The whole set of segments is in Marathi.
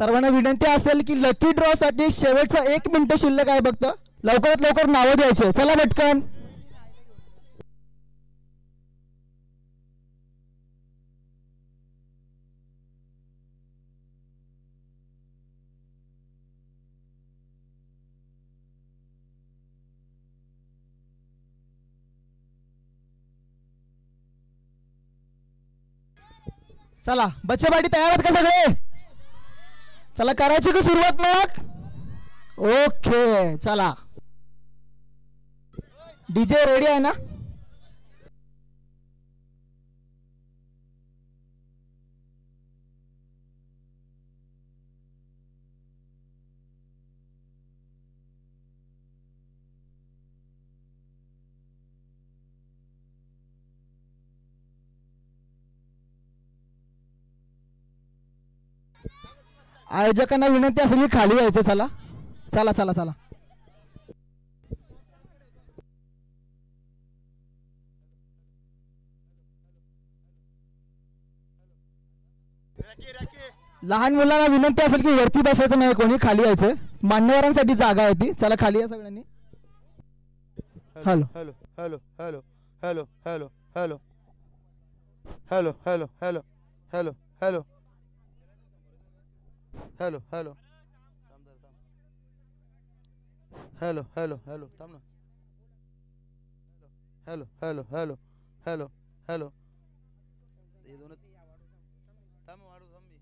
सर्वांना विनंती असेल की लकी ड्रॉ साठी शेवटचा 1 मिनिट शिल्लक आहे फक्त. लवकरात लवकर नावं द्यायचे. चला पटकन. चला बच्चे पार्टी तयार आहेत का सगळे? चला करायची का सुरुवात मग? ओके चला. डीजे रेडी आहे ना? आयोजकांना विनंती असेल की खाली यायचं. चला चला चला चला. लहान मुलांना विनंती असेल की वरती बसायचं नाही, कोणी खाली यायचं. मान्यवरांसाठी जागा आहे ती. चला खाली या सगळ्यांनी. Hello hello hello hello hello hello hello hello hello hello hello hello hello hello hello hello hello थांब ना. Hello hello hello hello hello हे दोन थांब वाढू थांब मी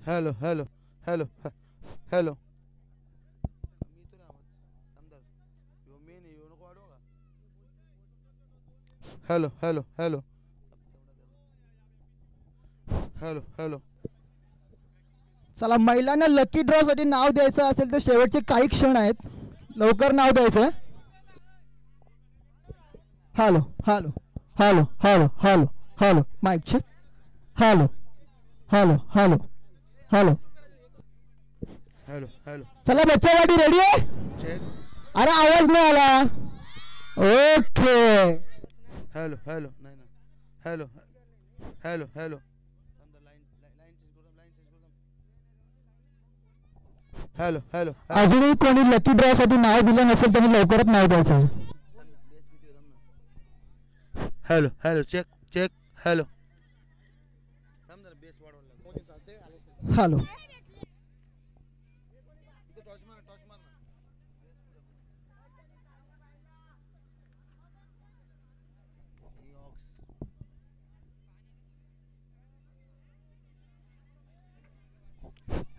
हॅलो हॅलो हॅलो हॅलो मी तो आवाज आमदार यो मेन येऊ नको वाढू का? Hello hello hello hello hello. चला महिलांना लकी ड्रॉ साठी नाव द्यायचं असेल तर शेवटचे काही क्षण आहेत. लवकर नाव द्यायचं. Hello hello hello hello hello hello mic check. Hello hello hello hello hello hello. चला बच्चा पार्टी रेडी आहे? अरे आवाज नाही आला. ओके. हॅलो हॅलो नाही ना. Hello hello hello hello hello. अजूनही कोणी लकी ड्रॉ साठी नाव दिलं नसेल त्यांनी लवकरच नाव द्यायचं. Hello hello check check. Hello hello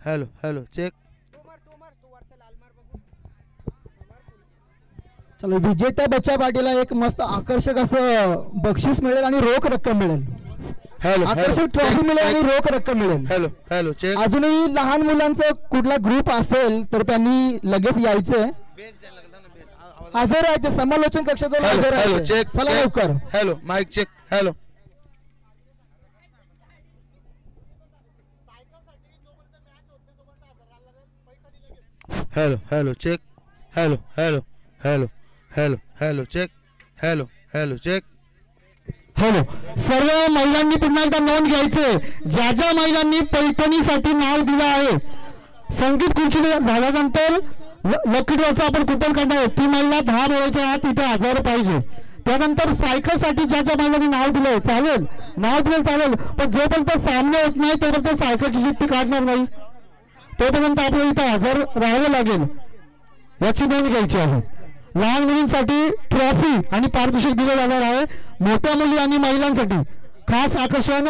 hello hello check. चला विजेत्या बच्चा पार्टीला एक मस्त आकर्षक असं बक्षीस मिळेल आणि रोख रक्कम मिळेल. हॅलो आकर्षक ट्रॉफी मिळेल आणि रोख रक्कम मिळेल. Hello hello check. अजूनही लहान मुलांचा कुठला ग्रुप असेल तर त्यांनी लगेच यायचंय. हजर राहायचे. समालोचन कक्षात हजर राहायचे. चला लवकर. Hello mic check. Hello hello hello check. Hello hello hello hello hello check. Hello hello check. Hello. सर्व महिलांनी पुन्हा एकदा नोंद घ्यायचे. ज्या ज्या महिलांनी पैठणीसाठी नाव दिलं आहे, संगीत खुर्ची झाल्यानंतर लकी ड्रॉचं आपण कुपन काढणार आहे. ती महिला 10 वेळेच्या आत इथे हजर पाहिजे. त्यानंतर सायकल साठी ज्या ज्या महिलांनी नाव दिलंय चालेल, नाव दिलं चालेल, पण जोपर्यंत सामने होत नाही तोपर्यंत सायकलची चिठ्ठी काढणार नाही. तोपर्यंत आपल्याला इथे हजर राहावं लागेल, याची नोंद घ्यायची आहे. लहान मुलींसाठी ट्रॉफी आणि पारितोषिक दिले जाणार आहे. मोठ्या मुली आणि महिलांसाठी खास आकर्षण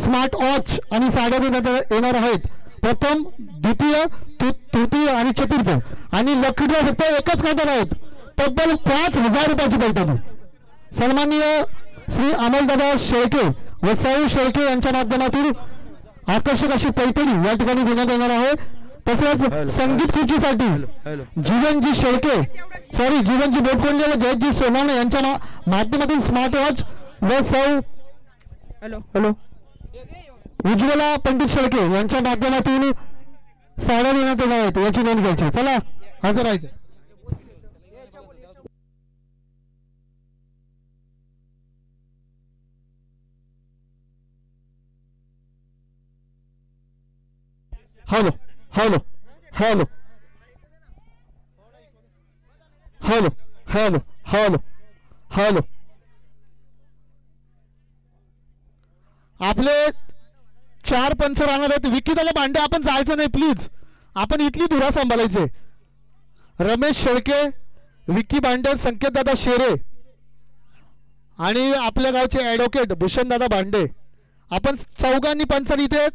स्मार्ट वॉच आणि साड्या देण्यात येणार आहेत. प्रथम, द्वितीय, तृतीय आणि चतुर्थ. आणि लकी ड्रॉ फक्त एकच काढणार आहेत. तब्बल 5,000 रुपयाची पैठणी. सन्माननीय श्री अमोलदादा शेळके व सौ शेळके यांच्या माध्यमातून आकर्षक अशी पैठणी या ठिकाणी देण्यात येणार आहे. तसेच संगीत खुर्चीसाठी जीवनजी शेळके जीवनजी बोटकोंडे व जयजी सोनाने यांच्या माध्यमातून स्मार्ट वॉच व सौ हॅलो हॅलो उज्ज्वला पंडित शेळके यांच्या माध्यमातून साड्या देण्यात येणार आहेत याची नोंद घ्यायची. चला हजर राहायचं. Hello hello hello hello hello hello hello आपले 4 पंच राहणार आहेत. विकीदाला भांडे आपण जायचं नाही प्लीज. आपण इथली धुरा सांभाळायचे. रमेश शेळके, विकी भांडे, संकेतदादा शेरे आणि आपल्या गावचे ॲडव्होकेट भूषणदादा भांडे. आपण चौघांनी पंचांनी इथे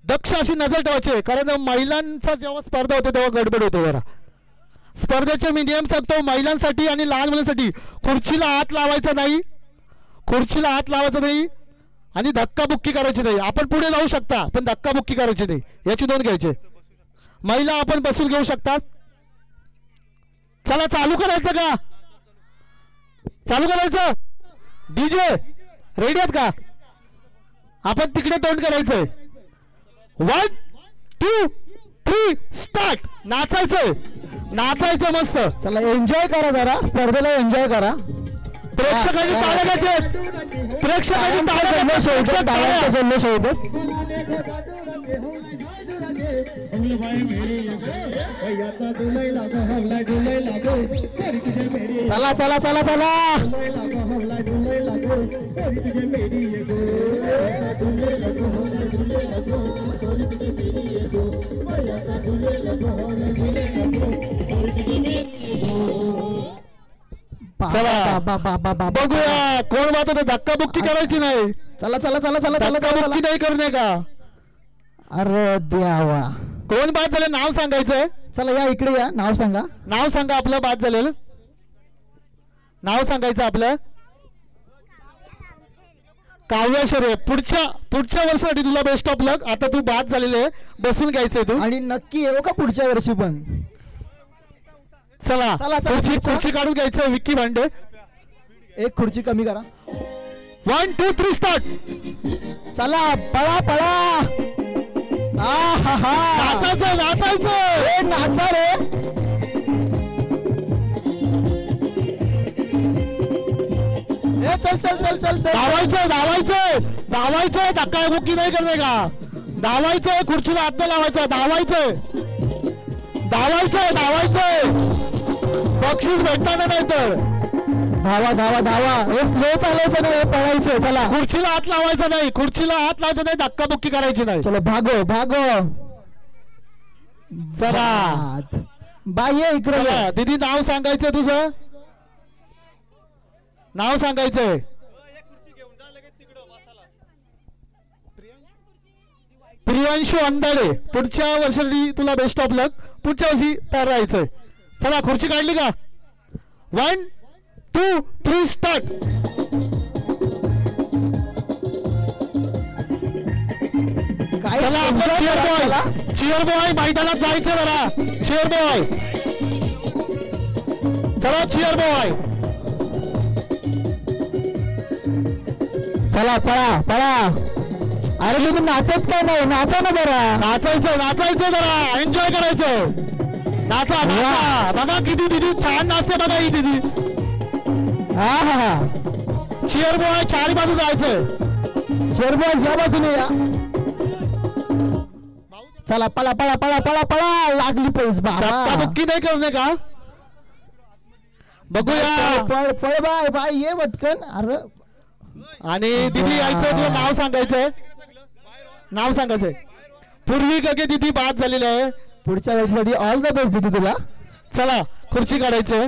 दक्ष अशी नजर ठेवायची. कारण महिलांचा जेव्हा स्पर्धा होते तेव्हा गडबड होते जरा. स्पर्धेचे मी नियम सांगतो महिलांसाठी आणि लहान मुलांसाठी. खुर्चीला हात लावायचा नाही, खुर्चीला हात लावायचा नाही आणि धक्काबुक्की करायची नाही. आपण पुढे जाऊ शकता पण धक्काबुक्की करायची नाही याची नोंद घ्यायची. महिला आपण बसून घेऊ शकता. चला चालू करायचं का? चालू करायचं. डीजे रेडी आहेत का? आपण तिकडे तोंड करायचंय. 1 2 3 स्टार्ट. नाचायचंय, नाचायचं मस्त. चला एन्जॉय करा जरा, स्पर्धेला एन्जॉय करा. प्रेक्षकांनी टाळ्या घ्यायच्यात. प्रेक्षकांनी टाळ्या घ्यायच्यात. टाळ्यांचा जल्लोष होतो. चला चला चला चला. चला बघूया कोण बात होतं. धक्काबुक्की करायची नाही. चला चला चला चला चला धक्काबुक्की नाही करणे का? अरे देवा. कोण बाद झाले नाव सांगायचंय. चला या इकडे या. नाव सांगा. नाव सांगा आपलं. बाद झालेलं नाव सांगायचं आपलं. काव्या शेरे. पुढच्या वर्षासाठी तुला बेस्ट ऑफ लक. आता तू बाद झालेले बसून घ्यायचंय तू. आणि नक्की येऊ का पुढच्या वर्षी पण. चला चला, चला, खुर्ची काढून घ्यायचं. विक्की भांडे एक खुर्ची कमी करा. 1 2 3 स्टार्ट. चला पळा पळा. नाचायचं नाचायचं. नाचा रे. चल चल चल चल चल. धावायचं धावायचं धावायचं. धक्काबुक्की नाही करणे का? धावायचं. खुर्चीला हात लावायचं. धावायचं धावायचं धावायचं. बक्षीस भेटणार नाही तर. धावा धावा धावा. हे स्लो चालायचं नाही, पळायचं. चला खुर्चीला हात लावायचा नाही. खुर्चीला हात लावायचा नाही. धक्काबुक्की करायची नाही. चलो भागो भागो. चला बाय इकडे. दीदी नाव सांगायचं तुझं. नाव सांगायचंय. प्रियांशू अंधाडे. पुढच्या वर्षी तुला बेस्ट ऑफ लक. पुढच्या वर्षी तयार राहायचंय. चला खुर्ची काढली का? 1 2 3 स्टार्ट. चला आपलं चिअर बॉय मैदानात जायचं जरा. चिअर बॉय चला. चिअर बॉय चला पळा पळा. अरे तुम्ही नाचत काय नाही? नाचा ना जरा. नाचायचं नाचायचं जरा. एन्जॉय करायचं. नाचा नाचा. बघा किती दिदी छान नाचते बघा ही दिदी. हा हा हा. चिअर बॉय चारी बाजू जायचं. चिअर बॉय या बाजूने या. चला पळा पळा पळा पळा पळा. लागली पैस बाबा. धक्काबुक्की नाही करणे का? बघूया. पळ पळ बाय बाय ये पटकन. अरे आणि दिदी यायचं. तुला नाव सांगायचंय. नाव सांगायचंय. पूर्वी गगे दिदी बाद झालेली आहे. पुढच्या वेळेसाठी ऑल द बेस्ट दिदी तुला. चला खुर्ची काढायचंय.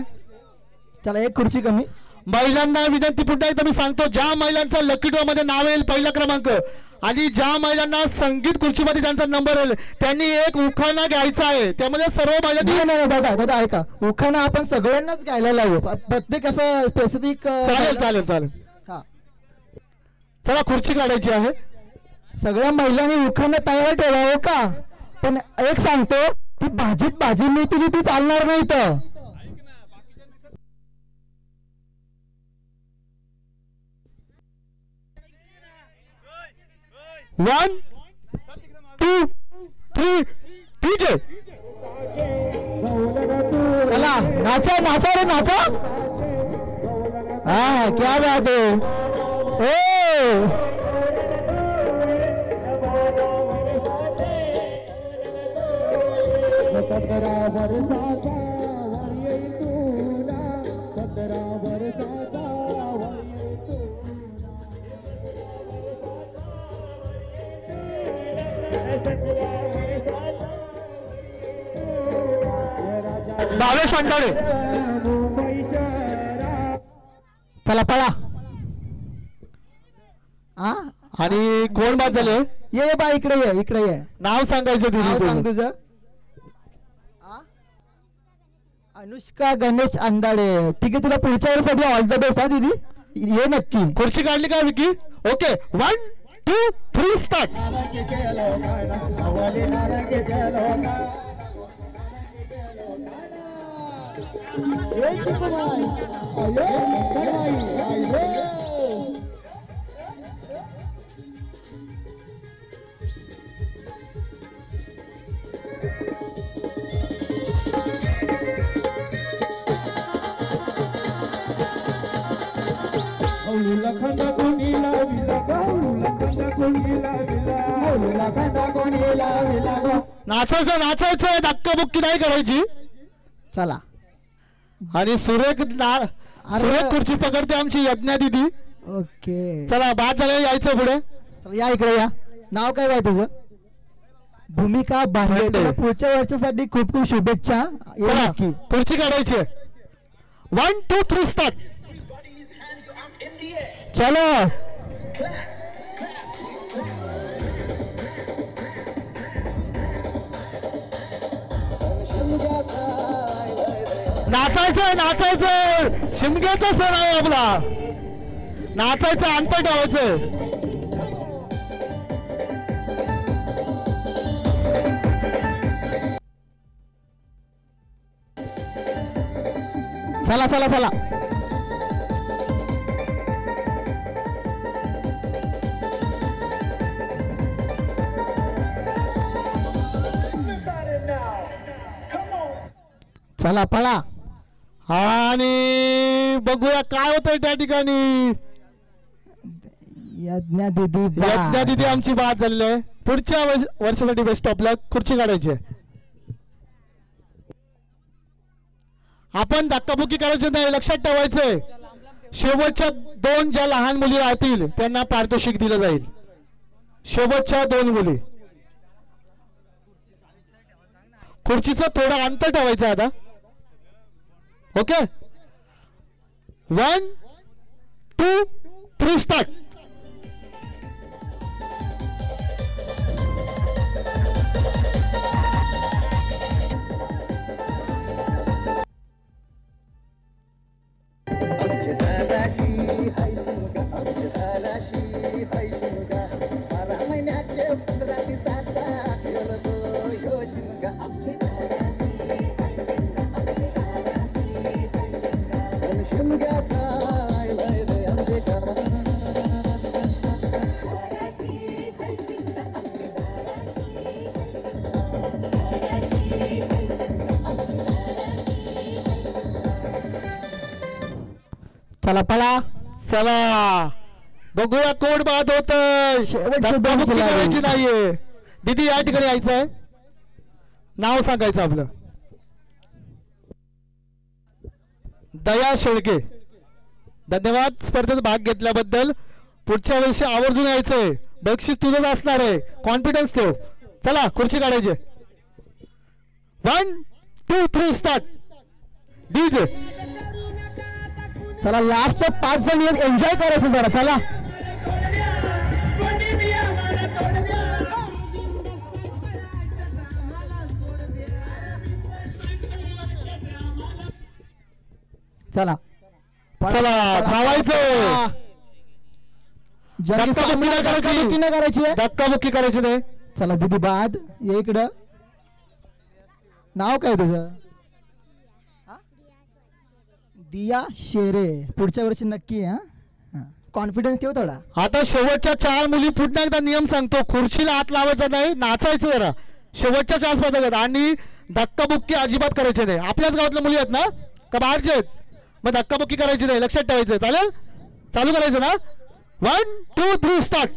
चला एक खुर्ची कमी. महिलांना विनंती पुन्हा एकदा मी सांगतो. ज्या महिलांचं लकी ड्रॉ मध्ये नाव येईल पहिला क्रमांक आणि ज्या महिलांना संगीत खुर्चीमध्ये त्यांचा नंबर येईल त्यांनी एक उखाणा घ्यायचा आहे. त्यामध्ये सर्व महिलांनी. नाही दादा दादा ऐका. उखाणा आपण सगळ्यांनाच घ्यायला लावू. प्रत्येक असं स्पेसिफिक. चालेल चालेल चालेल. हा चला खुर्ची काढायची आहे. सगळ्या महिलांनी उखाणा तयार ठेवावं का? पण एक सांगतो ती भाजीत भाजी मी तुझी ती चालणार नाही. तर 1 2 3 स्टार्ट. चला चला चला चला चला. 1 2 3 स्टार्ट. चला पळा पळा पळा पळा. लागली पैस बाबा. 1 2 3 स्टार्ट. 1 2 3 डीजे. चला नाचा नाचा रे नाचा. हा क्या बात है. ओ भावेश अंडाळे. चला पळा. हा आणि कोण बाद झाले? ये बा इकडे ये इकडे ये. नाव सांगायचं नाव दीदी सांग तुझं. अनुष्का गणेश अंधाडे. ठीक आहे तुला पुढच्या वेळेसाठी ऑल द बेस्ट हा दीदी. ये नक्की. खुर्ची काढली का विकी? Okay 1 2 3 start. नाचायचं नाचायचं, धक्काबुक्की नाही करायची. चला. आणि सुरेख खुर्ची पकडते आमची यज्ञा दीदी. ओके चला बाद झालं, यायचं पुढे. चला या इकडे या. नाव काय बाय तुझं? भूमिका बांधे. तुला पुढच्या वर्षासाठी खूप खूप शुभेच्छा. ये चला नक्की. खुर्ची काढायची. 1 2 3 स्टार्ट. चलो नाचायचं नाचायचं, शिमग्याचा सण आहे आपला. नाचायचं, अंतर ठेवायचं. चला चला चला. चला पळा. आणि बघूया काय होतंय त्या ठिकाणी. यज्ञा दीदी यज्ञा दीदी आमची बाद झालेली आहे. पुढच्या वर्षासाठी बेस्ट ऑफ लक. खुर्ची काढायची आहे. आपण धक्काबुक्की करायची नाही, लक्षात ठेवायचंय. शेवटच्या 2 ज्या लहान मुली राहतील त्यांना पारितोषिक दिलं जाईल. शेवटच्या 2 मुली. खुर्चीचं थोडं अंतर ठेवायचं आता. Okay 1 2 3 start. चला पळा. चला बघूया कोण बाद होत. धक्काबुक्की करायची नाहीये. दीदी या ठिकाणी यायचंय. नाव सांगायचं आपलं. दया शेळके. धन्यवाद स्पर्धेत भाग घेतल्याबद्दल. पुढच्या वर्षी आवर्जून यायचंय. बक्षीस तुझंच असणार आहे. कॉन्फिडन्स ठेव. चला खुर्ची काढायची. 1 2 3 स्टार्ट. डीजे. चला लास्ट 5 जण एन्जॉय करायचं जरा. चला चला चला धावायचं. धक्काबुक्की नाही करायची. धक्काबुक्की करायची नाही. चला दीदी बाद ये इकडं. नाव काय तुझं? दिया शेरे. पुढच्या वर्षी नक्की. हा कॉन्फिडन्स ठेव थोडा. आता शेवटच्या 4 मुली पुन्हा एकदा नियम सांगतो, खुर्चीला हात लावायचा नाही, नाचायचं जरा शेवटच्या 4 स्पर्धक आणि धक्काबुक्की अजिबात करायची नाही. आपल्याच गावातल्या मुली आहेत ना का बाहेरचे आहेत, मग धक्काबुक्की करायची नाही, लक्षात ठेवायचं. चालेल, चालू करायचं ना. 1 2 3 स्टार्ट.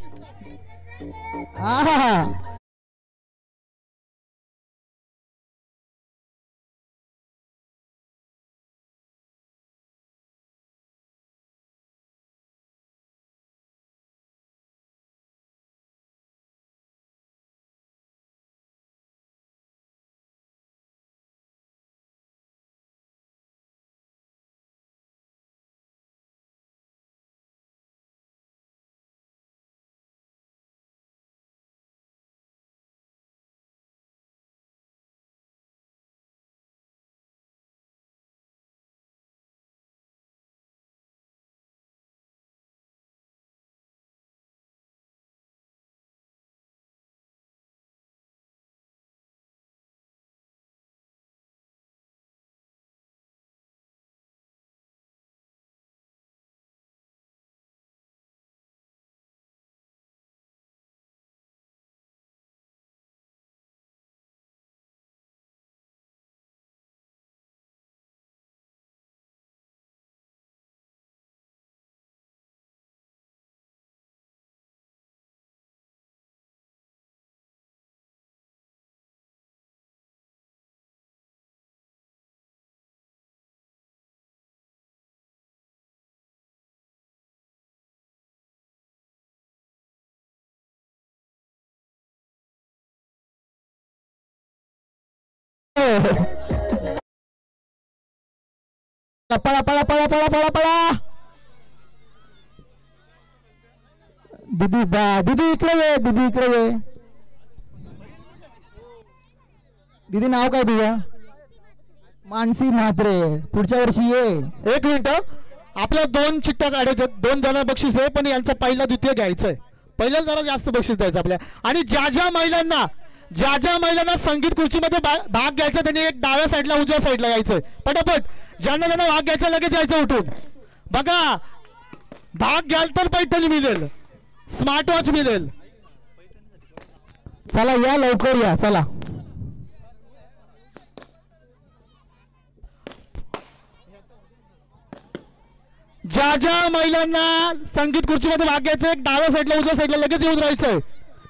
हा पळा पळा पळा पळा पळा पळा. दीदी दीदी इकडे ये, दीदी इकडे ये. दीदी नाव काय तुझं? मानसी म्हात्रे. पुढच्या वर्षी ये. 1 मिनिट, आपल्या 2 चिठ्ठ्या काढायच्या, 2 जण बक्षीस आहे, पण यांचं पहिला द्वितीय घ्यायचंय. पहिल्याला जरा जास्त बक्षीस द्यायचं आपल्या. आणि ज्या ज्या महिलांना संगीत खुर्चीमध्ये भाग घ्यायचा त्यांनी एक डाव्या साईडला उजव्या साईडला यायचंय. पटापट ज्यांना भाग घ्यायचा लगेच यायचं उठून. बघा, भाग घ्याल तर पैठणी मिळेल, स्मार्ट वॉच मिळेल. चला या, लवकर या, चला. ज्या ज्या महिलांना संगीत खुर्चीमध्ये भाग घ्यायचा एक डाव्या साईडला उजव्या साईडला लगेच येऊन राहायचंय,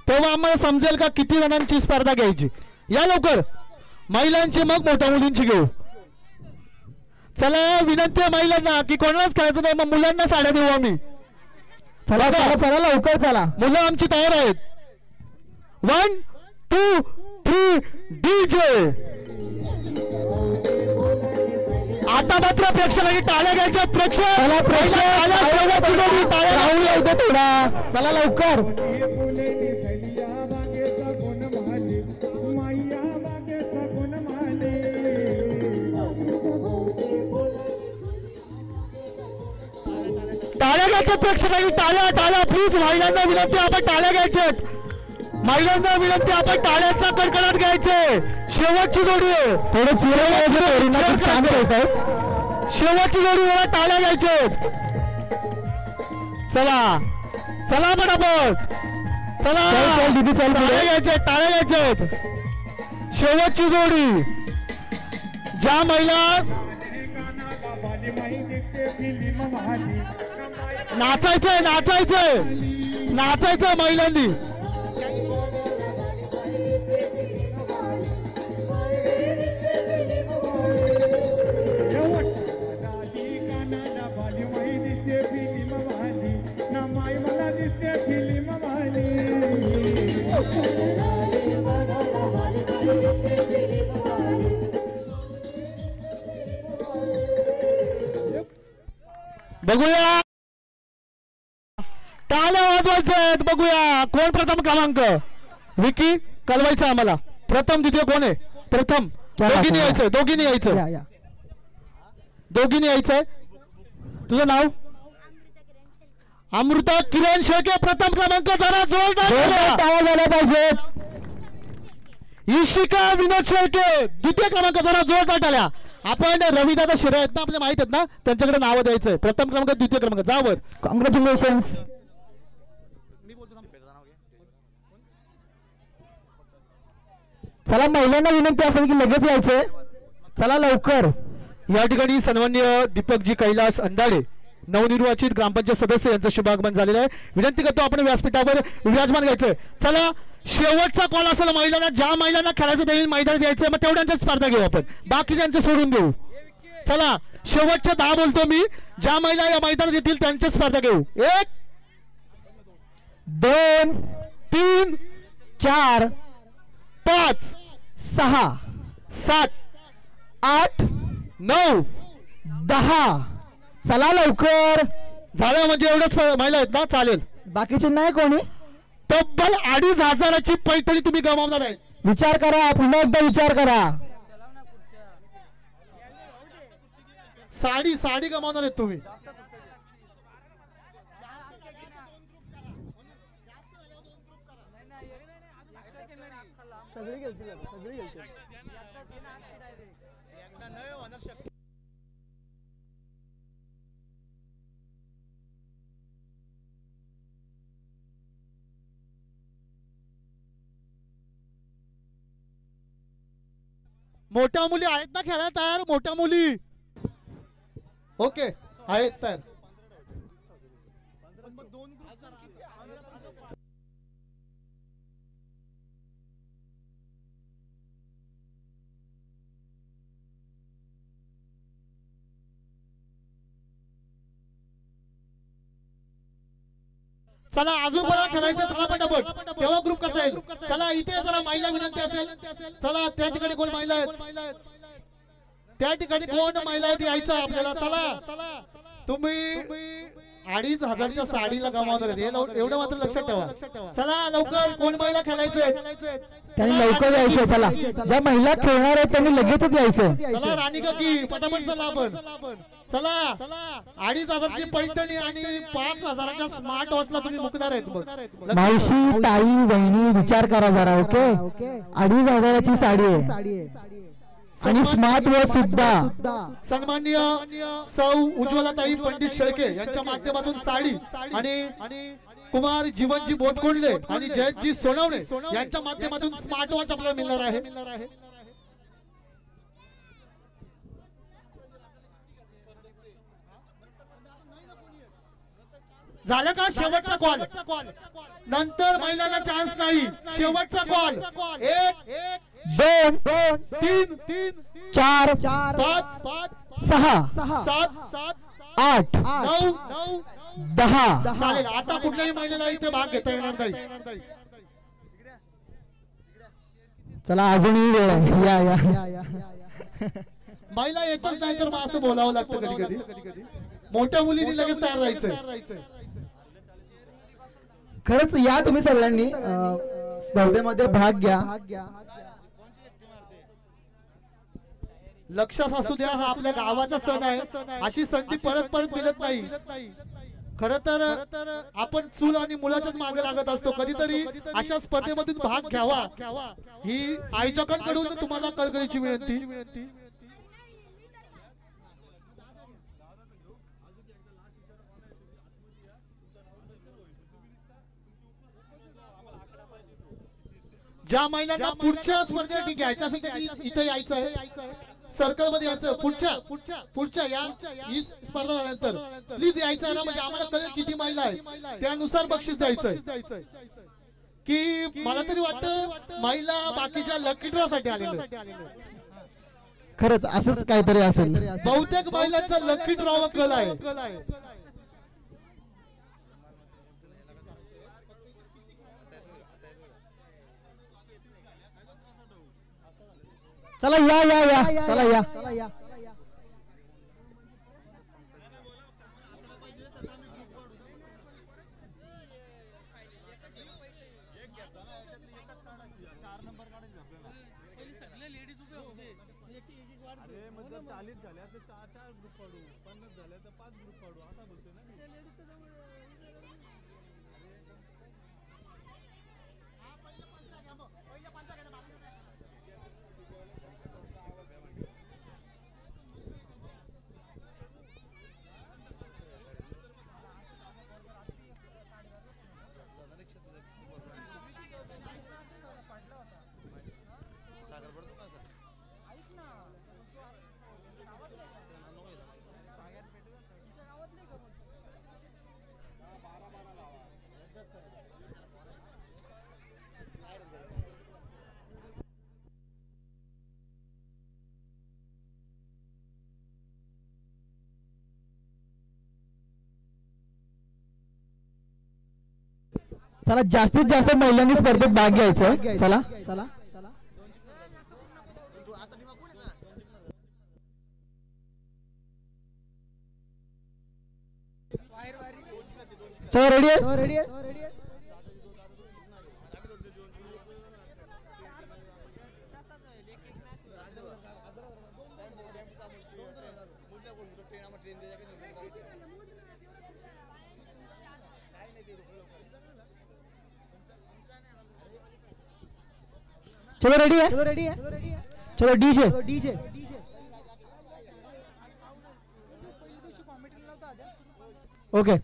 तेव्हा आम्हाला समजेल का किती जणांची स्पर्धा घ्यायची. या लवकर, महिलांची मग मोठ्या मुलींची घेऊ. चला, विनंती आहे महिलांना की कोणालाच खेळायचं नाही, मग मुलांना साड्या देऊ आम्ही. चला चला चला, लवकर चला. मुलं आमची तयार आहेत. 1 2 3 डीजे. आता मात्र प्रेक्षकांनी टाळ्या घ्यायच्या. प्रेक्षक थोडा, चला लवकर. टाळ्या घ्यायच्या प्रेक्षकांनी, टाळ्या टाळ्या प्लीज. महिलांना विनंती, आपण टाळ्या घ्यायच्यात. महिलांना विनंती, आपण टाळ्यांचा कडकडाट घ्यायचे. शेवटची जोडी आहे, थोडं शेवटची जोडी मला टाळ्या घ्यायचे. चला चला पटापट, चला टाळ्या घ्यायचे, टाळ्या घ्यायचे. शेवटची जोडी. ज्या महिला नाचायचंय नाचायचंय नाचायचंय महिलांनी. बघूया, टाळ्या वाजवायचं. बघूया कोण प्रथम क्रमांक. विकी कळवायचं आम्हाला, प्रथम द्वितीय कोण आहे. प्रथम दोघींनी यायचं, दोघींनी यायचं, दोघींनी यायचंय. तुझं नाव? अमृता किरण शेळके, प्रथम क्रमांक. जरा जोरदार झाला पाहिजे. इशिका विनोद शेळके द्वितीय क्रमांक. जरा जोरदार टाळ्या. आपण रविदादा शिरा आहेत ना, आपल्या माहित आहेत ना, त्यांच्याकडे नावं द्यायचंय. प्रथम क्रमांक, द्वितीय क्रमांक, जावर. कॉंग्रॅच्युलेशन्स. चला महिलांना विनंती असेल की लगेच यायचंय. चला लवकर. या ठिकाणी सन्माननीय दीपकजी कैलास अंडाळे नवनिर्वाचित ग्रामपंचायत सदस्य यांचं शुभागमन झालेलं आहे. विनंती करतो आपण व्यासपीठावर विराजमान घ्यायचंय. चला शेवटचा कॉल असेल महिलांना, ज्या महिलांना खेळायचं त्यांनी मैदान द्यायचं, मग तेवढ्यांच्या स्पर्धा घेऊ आपण, बाकीच्यांचं सोडून देऊ. चला शेवटच्या 10 बोलतो मी, ज्या महिला या मैदानात येतील त्यांच्या स्पर्धा घेऊ. 1 2 3 4 5 6 7 8 9 10. चला लवकर. झालं म्हणजे एवढंच महिला आहेत ना, चालेल. बाकीचे नाही कोणी. तब्बल 2500ची पैठणी तुम्ही गमावणार आहे. विचार करा, पुन्हा एकदा विचार करा. साडी गमावणार आहेत तुम्ही. मोठ्या मुली आहेत ना खेळायला तयार? मोठ्या मुली ओके आहेत तयार. चला अजून कोणाला खेळायचं, चला पटापट तेव्हा ग्रुप करता येईल. चला इथे जरा महिला विनंती असेल. चला त्या ठिकाणी कोण महिला आहेत, त्या ठिकाणी कोण महिला आहेत यायचं आपल्याला. चला तुम्ही 2500च्या साडीला गमावणार आहेत, एवढं मात्र लक्षात ठेवा. चला लवकर कोण महिला खेळायचंय त्यांनी लवकर यायचं. चला ज्या महिला खेळणार आहेत त्यांनी लगेचच यायचं. चला राणी की पटापट चला आपण. चला 2500ची पैठणी आणि 5000च्या स्मार्ट वॉचला तुम्ही मुकणार आहेत. मग मावशी, ताई, वहिनी विचार करा जरा. ओके 2500ची साडी आहे आणि स्मार्ट वॉच सुद्धा. सन्माननीय सौ उज्ज्वलाताई पंडित शेळके यांच्या माध्यमातून साडी आणि कुमार जीवनजी बोटकोंडले आणि जयजी सोनवणे यांच्या माध्यमातून स्मार्ट वॉच आपल्याला मिळणार आहे. झालं का शेवटचा कॉल? नंतर महिलांना चान्स नाही. शेवटचा कॉल. 1 2 3 4 5 6 7 8 9 10. चालेल. आता कुठल्याही महिलेला इथे भाग घेता येणार नाही. चला अजूनही वेळ आहे. या महिला येतच नाही तर मग असं बोलावं लागतं कधी कधी. मोठ्या मुलींनी लगेच तयार राहायचं. खरंच या तुम्ही सगळ्यांनी स्पर्धेमध्ये भाग घ्या. लक्षात असू द्या, हा आपल्या गावाचा सण आहे. अशी संधी परत मिळत नाही. खर तर आपण चूल आणि मुलाच्याच मागे लागत असतो. कधीतरी अशा स्पर्धेमधून भाग घ्यावा ही आयोजकांकडून तुम्हाला कळकळीची विनंती. ज्या महिलांना पुढच्या स्पर्धेसाठी घ्यायचं असेल त्यांनी इथे यायचं आहे. सर्कल मध्ये यायचं. पुढच्या या स्पर्धा झाल्यानंतर प्लीज यायचं आहे ना, म्हणजे आम्हाला कळेल किती महिला आहेत, त्यानुसार बक्षीस द्यायचंय. की मला तरी वाटतं महिला बाकीच्या लकी ड्रॉ साठी आलेल्या. खरंच असंच काहीतरी असेल. बहुतेक महिलांचा लकी ड्रॉ कल आहे. चला या चला या. चला जास्तीत जास्त महिलांनी स्पर्धेत भाग घ्यायचा. चला चला चला रेडी आहे. चलो रेडी है. चलो डीजे. Okay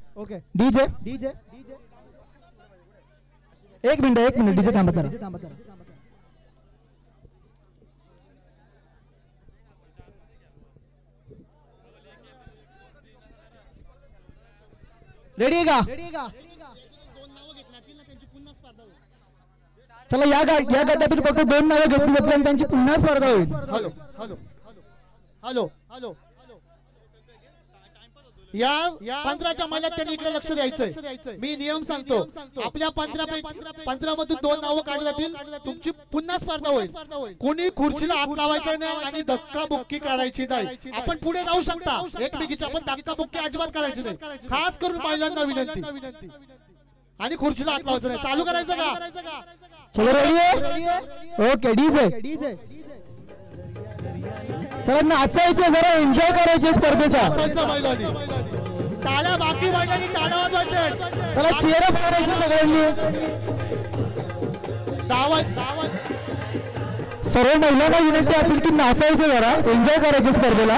DJ. एक मिनिट डीजे थांबा जरा. रेडी आहे का? चला या गटातून फक्त 2 नावं घेतली जातील आणि त्यांची पुन्हा स्पर्धा होईल. हॅलो या 15च्या महिला त्यांनी इकडे लक्ष द्यायचंय. मी नियम सांगतो. आपल्या 15 मधून 2 नावं काढली जातील. तुमची पुन्हा स्पर्धा होईल. कोणी खुर्चीला हात लावायचा नाही आणि धक्काबुक्की करायची नाही. आपण पुढे जाऊ शकता एकमेकीची. आपण धक्काबुक्की अजिबात करायची नाही. खास करून महिलांना विनंती. आणि खुर्चीला हात लावायचं नाही. चालू करायचं का? चलो रेडी आहे. Okay DJ. चला नाचायचं, जरा एन्जॉय करायचे स्पर्धेचा. टाळ्या बाकी महिलांनी टाळ्या वाजवायच्या. चला चेअर अप करायचे सगळ्यांनी. सर्व महिलांना विनंती असेल की नाचायचं, जरा एन्जॉय करायचे स्पर्धेला.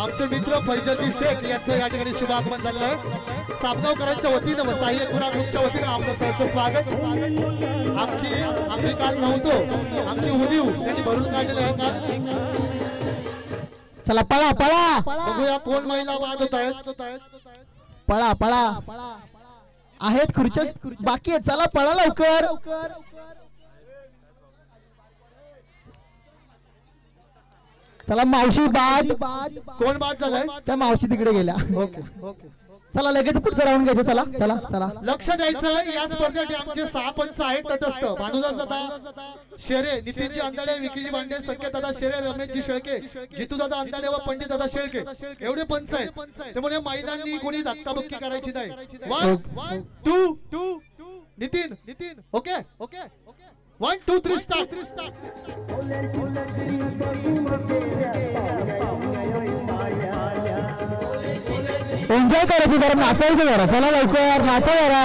आमचे मित्र फैजल शेख यांचं या ठिकाणी शुभागमन झालेलं आहे. सापगावकरांच्या वतीनं व साहित्य खुरा ग्रुपच्या वतीनं आपलं सहर्ष स्वागत. आम्ही काल नव्हतो. आमची उदीव त्यांनी भरून काढलेलं आहे काल. चला पळा. बघूया कोण महिला बाद होत आहेत. पळा आहेत खुर्च्या बाकी आहेत. चला पळा लवकर. चला मावशी बाद. कोण बाद झालाय? त्या मावशी तिकडे गेल्या. ओके. चला लगेच पुढचं राऊंड घ्यायचं. चला लक्ष द्यायचं. या स्पर्धेसाठी आमचे 6 पंच आहेत तटस्थ. भानुदादा शेरे, नितीनजी अंधाडे, विकीजी भांडे, संकेतदादा शेरे, रमेशजी शेळके, जितूदादा अंधाडे व पंडितदादा शेळके एवढे पंच आहेत. त्यामुळे महिलांनी कोणी धक्काबुक्की करायची नाही. 1 2 नितीन ओके 1 2 3 स्टार्ट. एन्जॉय करायचं, जरा नाचायचं, जरा चला लवकर नाचा, जरा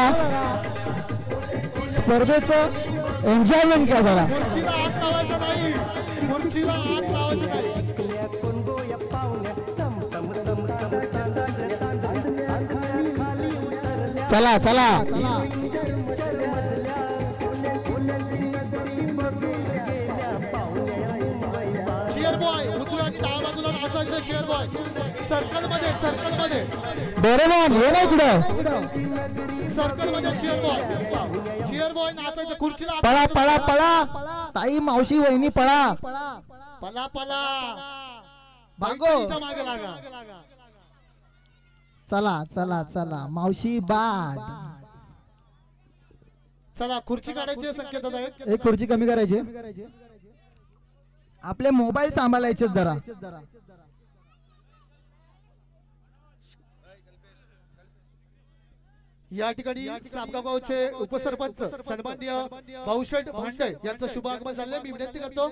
स्पर्धेचं एन्जॉयमेंट करा. जरा खुर्चीला हात लावायचा नाही. चला चेअर बॉय उजव्या डाव्या बाजूला नाचायचं. चेअर बॉय सर्कल मध्ये डोरेमॉन ये ना इकडं. सर्कल मध्ये चेअर बॉय नाचायचं. खुर्चीला पळा ताई मावशी वहिनी पळा. भागो मागे लागा. चला मावशी बाद. चला खुर्ची काढायची संकेत आहेत. एक खुर्ची कमी करायची. आपले मोबाईल सांभाळायचे जरा. या ठिकाणी सामगावचे उपसरपंच सन्माननीय भाऊशेठ भांडे यांचं शुभ आगमन झाले. मी विनंती करतो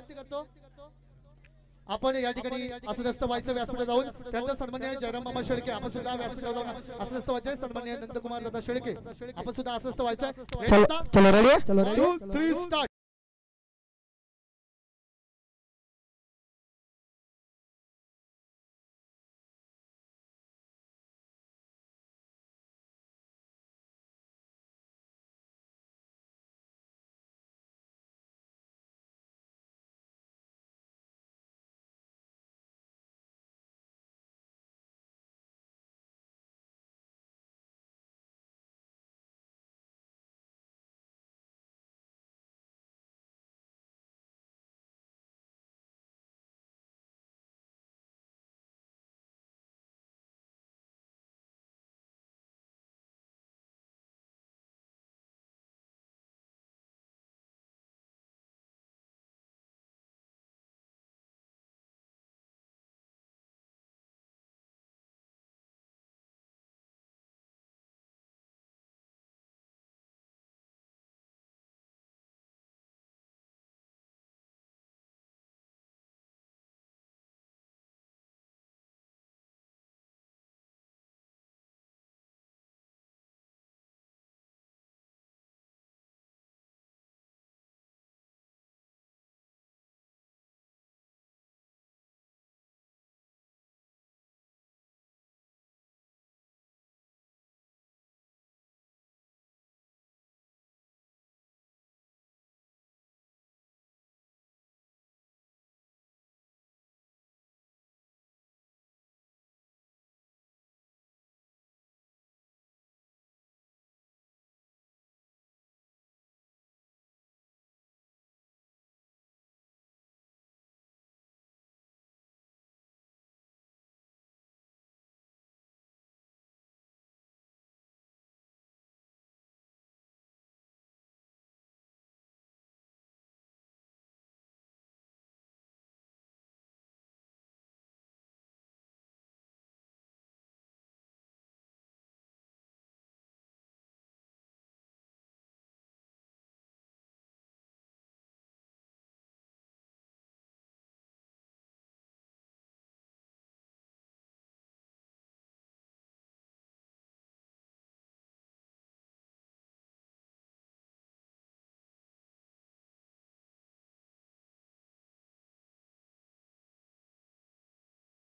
आपण या ठिकाणी असं व्हायचं व्यासपीठावर जाऊन. त्यानंतर सन्माननीय जयराम मामा शेळके आपण सुद्धा व्यासपीठावर जाऊन असं व्हायचं. सन्माननीय नंदकुमार दादा शेळके आपण सुद्धा असं व्हायचं. चलो रेडी 2 3 स्टार्ट.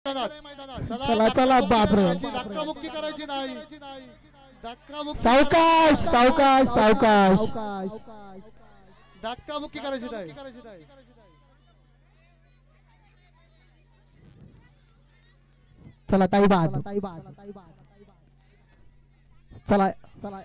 चला चला बापरे धक्काबुक्की करायची नाही. सावकाश सावकाश सावकाश धक्काबुक्की करायची नाही. चला ताई बाद चला चला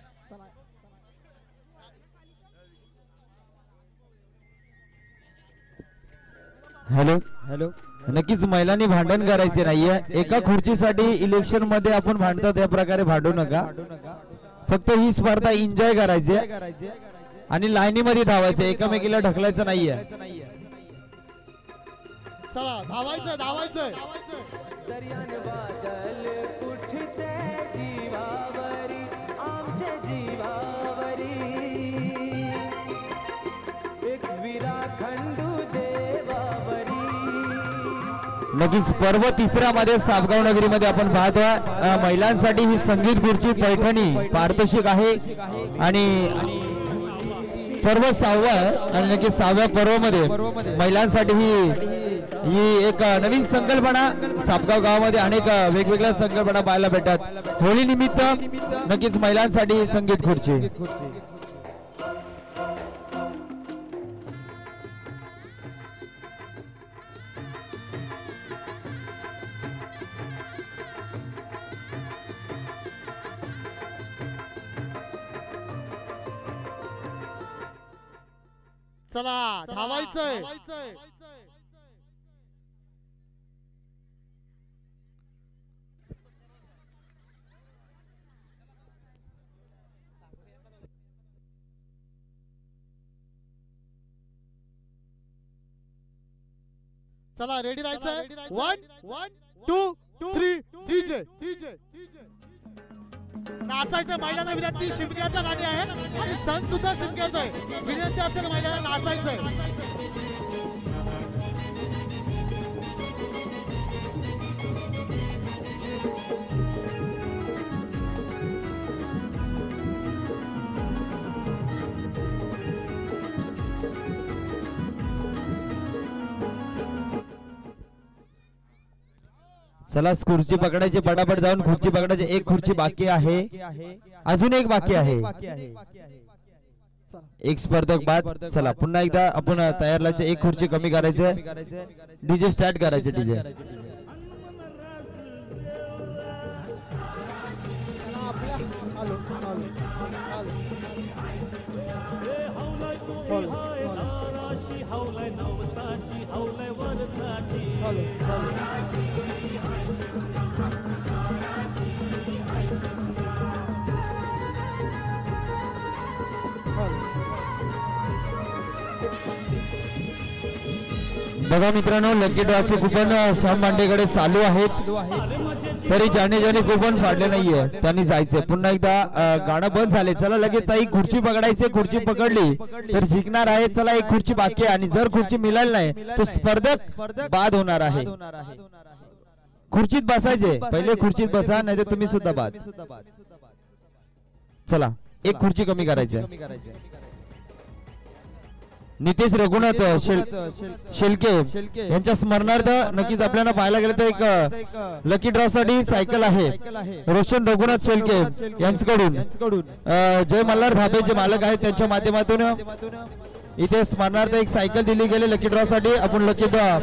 हॅलो हॅलो नक्कीच महिलांनी भांडण करायचे नाहीये. एका खुर्चीसाठी इलेक्शन मध्ये आपण भांडतो त्या प्रकारे भांडू नका. फक्त ही स्पर्धा एन्जॉय करायची आणि लाईनीमध्ये धावायचं, एकामेकीला ढकलायचं नाहीये. चला धावायचं धावायचं. नक्कीच पर्व तिसऱ्या मध्ये सापगाव नगरीमध्ये आपण पाहतोय. महिलांसाठी ही संगीत खुर्ची पैठणी पारितोषिक आहे आणि पर्व 6वं आणि नक्कीच 6व्या पर्वामध्ये महिलांसाठी ही एक नवीन संकल्पना सापगाव गावामध्ये अनेक वेगवेगळ्या संकल्पना पाहायला भेटतात. होळी निमित्त नक्कीच महिलांसाठी संगीत खुर्ची. चला धावायचंय. चला रेडी राहायचंय. 1 2 3 डीजे. नाचायचं महिलांना विनंती. शिमग्याचं गाणी आहे आणि सण सुद्धा शिमग्याचं आहे. विनंती असेल महिलांना नाचायचंय. चला खुर्ची पकडायची, पटापट जाऊन खुर्ची पकडायची. एक खुर्ची बाकी आहे, अजून एक बाकी आहे. एक स्पर्धक बाद. चला पुन्हा एकदा आपण तयार लावायचे. एक खुर्ची कमी करायचे. डीजे स्टार्ट करायचे. डीजे बघा मित्रांनो, लकी ड्रॉचे कुपन श्याम मांडेकडे चालू आहेत. तरी ज्याने कुपन फाडले नाहीये त्यांनी जायचे. पुन्हा एकदा गाणं बंद झाले. चला लगेच ताई खुर्ची पकडायचे. खुर्ची पकडली तर जिंकणार आहे. चला एक खुर्ची बाकी आहे आणि जर खुर्ची मिळाली नाही तर स्पर्धक बाद होणार आहे. खुर्चीत बसायचे. पहिले खुर्चीत बसा, नाही तर तुम्ही सुद्धा बाद. चला एक खुर्ची कमी करायची. नितेश रघुनाथ शेलके यांच्या स्मरणार्थ नक्कीच आपल्याला पाहायला गेलं तर एक लकी ड्रॉ साठी सायकल आहे. रोशन रघुनाथ शेलके यांच्याकडून जय मल्हार धाबे जे मालक आहेत त्यांच्या माध्यमातून इथे स्मरणार्थ एक सायकल दिली गेली लकी ड्रॉ साठी. आपण लकी ड्रॉ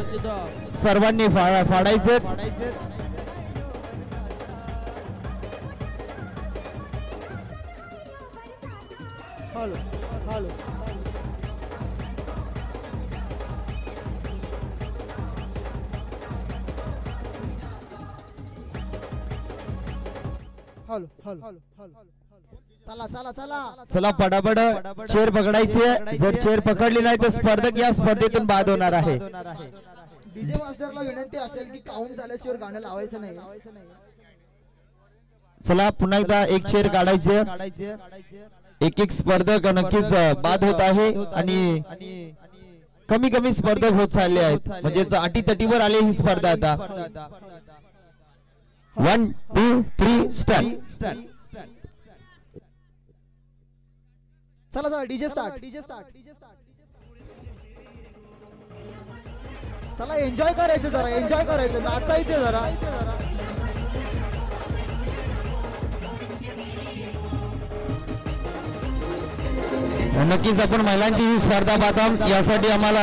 सर्वांनी फाडायचे. चला पटापट चेअर पकडायची. जर चेअर पकडली नाही तर स्पर्धक या स्पर्धेतून बाद होणार आहे. डीजे मास्टरला विनंती असेल की काउंट झाल्याशिवाय गाणं लावायचं नाही. चला पुन्हा एकदा एक चेअर काढायचे. एक स्पर्धक नक्कीच बाद होत आहे आणि कमी स्पर्धक होत चालले आहेत. म्हणजेच अटीतटीवर आले ही स्पर्धा. आता 1 2 3 स्टार्ट. चला चला डीजे स्टार्ट. चला एन्जॉय करायचं जरा, एन्जॉय करायचं, नाचायचं जरा. नक्कीच आपण महिलांची ही स्पर्धा पाहतो, यासाठी आम्हाला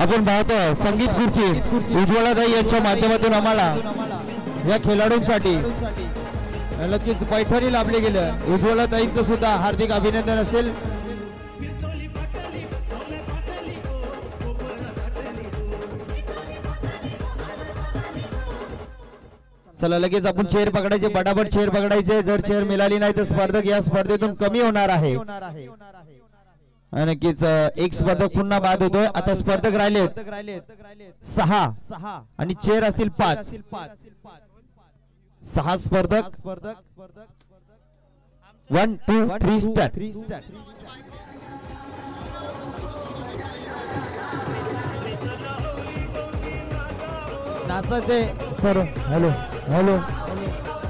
आपण पाहतो संगीत खुर्ची उज्ज्वलाताई यांच्या माध्यमातून आम्हाला या खेळाडूंसाठी नक्कीच पैठणी लाभले गेलं. उज्ज्वलाताईंचं सुद्धा हार्दिक अभिनंदन असेल. चला लगेच आपण चेअर पकडायचे, पटापट चेअर पकडायचे. जर चेअर मिळाली नाही तर स्पर्धक या स्पर्धेतून कमी होणार आहे. नक्कीच एक स्पर्धक पुन्हा बाद होतोय. आता स्पर्धक राहिलेत 6 आणि चेअर असतील 5. 6 स्पर्धक. 1 2 3 स्टार्ट. नाचायचे sir. Hello hello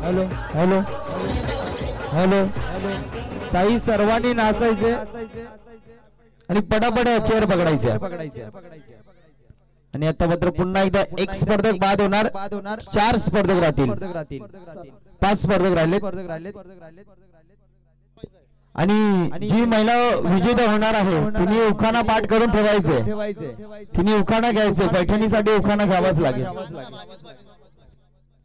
hello hello hello. ताई सर्वांनी नाचायचे आणि पटापट चेअर पकडायचे. आणि आता मात्र पुन्हा एकदा एक स्पर्धक बाद होणार. 4 स्पर्धक राहतील. 5 स्पर्धक राहिले. आणि जी महिला विजेता होणार आहे तिने उखाणा पाठ करून ठेवायचे. तिने उखाणा घ्यायचे. पैठणीसाठी उखाणा घ्यावाच लागेल.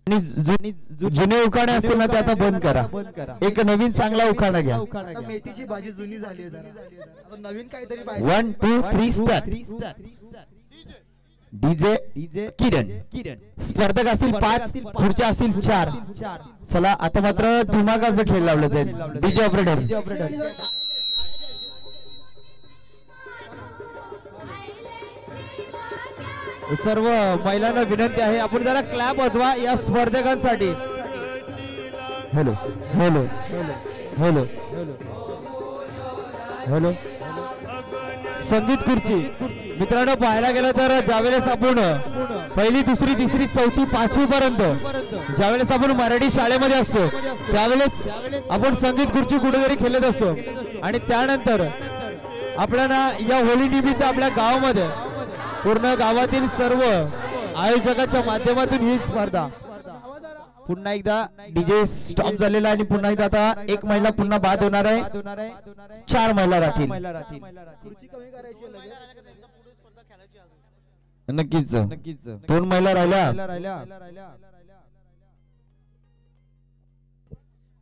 आणि जुने उखाणे असतील ना ते आता बंद करा. एक नवीन चांगला उखाणा घ्या. मेथीची भाजी जुनी झाली आहे जरा, आता नवीन काहीतरी पाहिजे. 1 2 3 स्टार्ट. डीजे किरण. स्पर्धक असतील 5, खुर्च्या असतील 4. चला आता मात्र दिमागाचं खेळ लावलं जाईल. DJ operator. सर्व महिलांना विनंती आहे आपण जरा क्लॅप वाजवा या स्पर्धकांसाठी. Hello hello hello hello. संगीत खुर्ची मित्रांनो पाहायला गेलं तर ज्यावेळेस आपण 1ली 2री 3री 4थी 5वी पर्यंत ज्यावेळेस आपण मराठी शाळेमध्ये असतो त्यावेळेस आपण संगीत खुर्ची कुठेतरी खेळत असतो. आणि त्यानंतर आपल्याला या होळी निमित्त आपल्या गावामध्ये पूर्ण गावातील सर्व आयोजकांच्या माध्यमातून ही स्पर्धा पुन्हा एकदा डीजे स्टॉप झालेला आणि पुन्हा एकदा आता एक महिला पुन्हा बाद होणार आहे. 4 महिला राहतील. नक्कीच 2 महिला राहिल्या.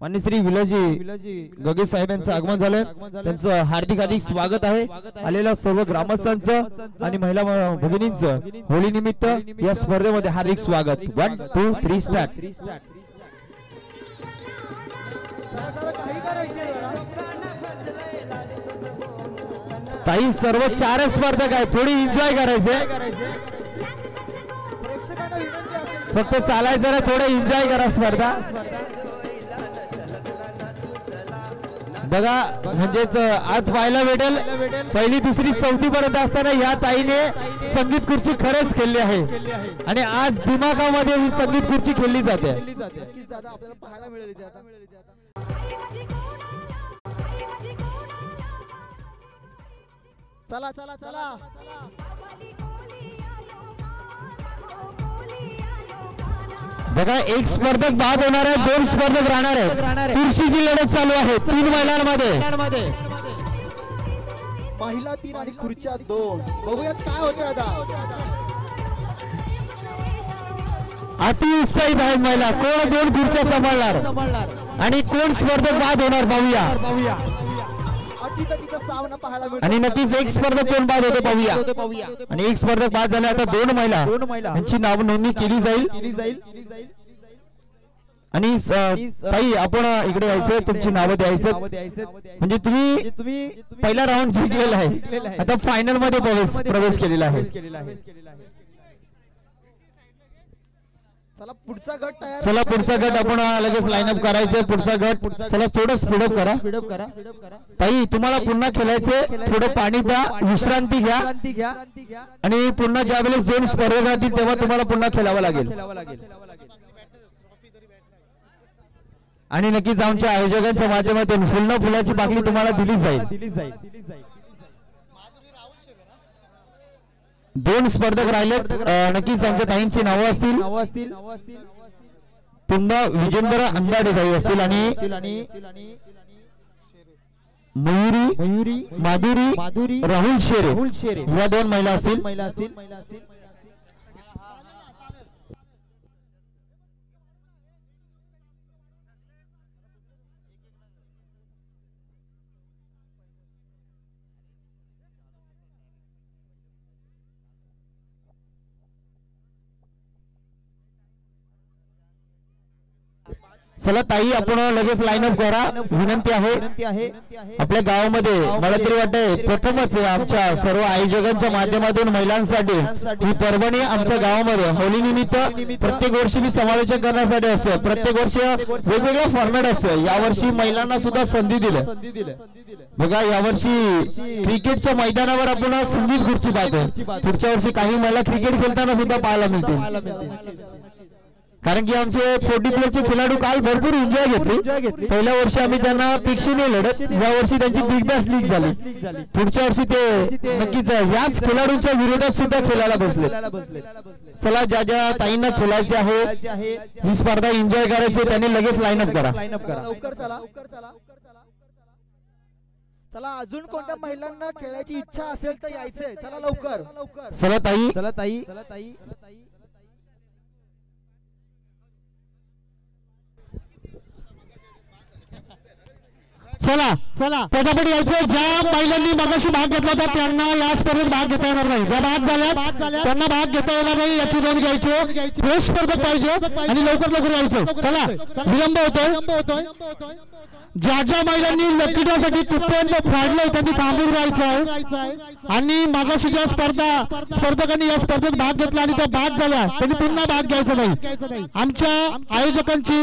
माननीय श्री विलाजी गगे साहेब यांचं आगमन झालं. त्यांचं हार्दिक स्वागत आहे. आलेल्या सर्व ग्रामस्थांचं आणि महिला भगिनींचं होळी निमित्त या स्पर्धेमध्ये हार्दिक स्वागत. 1 2 3 स्टार्ट. ताई सर्व 4 स्पर्धक आहेत. थोडी एन्जॉय करायचे. फक्त चालायचं ना, थोडं एन्जॉय करा स्पर्धा. बघा म्हणजेच आज पाहायला भेटेल 1ली 2री 4थी पर्यंत असताना या ताईने संगीत खुर्ची खरंच खेळली आहे. आणि आज दिमागामध्ये ही संगीत खुर्ची खेळली जाते. चला चला चला. बघा एक स्पर्धक बाद होणार आहे. 2 स्पर्धक राहणार आहे. कुर्सीची लढत चालू आहे 3 महिलांमध्ये. महिला 3 आणि खुर्च्या 2. बघूयात काय होते आता. अति उत्साहित आहेत महिला. कोण 2 खुर्च्या सांभाळणार आणि कोण स्पर्धक बाद होणार पाहूया. आणि नक्कीच एक स्पर्धक कोण बाद होते पाहूया. आणि एक स्पर्धक बाद झाले. आता 2 महिला यांची नाव नोंदणी केली जाईल. आणि ताई आपण इकडे यायचं, तुमची नावं द्यायचं. म्हणजे तुम्ही पहिला राऊंड जिंकलेला आहे. आता फायनल मध्ये प्रवेश केलेला आहे. चला पुढचा गट आपण लगेच लाईनअप करायचं. पुढचा गट चला थोडं स्पीडअप करा. ताई तुम्हाला पुन्हा खेळायचे. थोडं पाणी प्या, विश्रांती घ्या. आणि पुन्हा ज्या वेळेस 2 स्पर्धक राहतील तेव्हा तुम्हाला पुन्हा खेळावं लागेल. आणि नक्कीच आमच्या आयोजकांच्या माध्यमातून फुलाची बाकली तुम्हाला दिली जाईल. दोन स्पर्धक राहिलेत, नक्कीच आमच्या ताईंची नावं असतील. पुन्हा विजेंद्र अंदाडे ताई असतील आणि मयुरी माधुरी राहुल शेरे या दोन महिला असतील. चला ताई, आपण लगेच लाईनअप करा. विनंती आहे. आपल्या गावामध्ये मला तरी वाटतंय प्रथमच आमच्या सर्व आयोजकांच्या माध्यमातून महिलांसाठी ही पर्वणी आमच्या गावामध्ये होली निमित्त प्रत्येक वर्षी मी समालोचन करण्यासाठी असतो. प्रत्येक वर्षी वेगवेगळा फॉर्मॅट असतो. यावर्षी महिलांना सुद्धा संधी दिली बघा. यावर्षी क्रिकेटच्या मैदानावर आपण संगीत खुर्ची पाहतो. पुढच्या वर्षी काही महिला क्रिकेट खेळताना सुद्धा पाहायला मिळते. कारण की आमचे 40 प्लेचे खेळाडू काल भरपूर एन्जॉय घेतले. पहिल्या वर्षी आम्ही त्यांना पिक्शी नाही लढत, या वर्षी त्यांची बिग बॅश लीग झाली. पुढच्या वर्षी ते नक्कीच याच खेळाडूंच्या विरोधात सुद्धा खेळायला बसले. चला, ज्या ताईंना खेळायचे आहे, ही स्पर्धा एन्जॉय करायची, त्यांनी लगेच लाईनअप करा. चला, अजून कोणत्या महिलांना खेळायची इच्छा असेल तर यायचंय. चला लवकर. चला ताई. चला पटापट यायचं. ज्या महिलांनी मगाशी भाग घेतला होता त्यांना या स्पर्धेत भाग घेता येणार नाही. ज्या भाग झाल्या त्यांना भाग घेता येणार नाही. याची नोंद घ्यायची. फ्रेश स्पर्धक पाहिजे आणि लवकर यायचं. चला, विलंब होतोय. ज्या महिलांनी लकी ड्रॉ साठी कुठपर्यंत फाडलंय त्यांनी थांबून राहायचं आहे. आणि मागाशी ज्या स्पर्धकांनी या स्पर्धेत भाग घेतला आणि त्या बाद झाल्या त्यांनी पुन्हा भाग घ्यायचा नाही. आमच्या आयोजकांची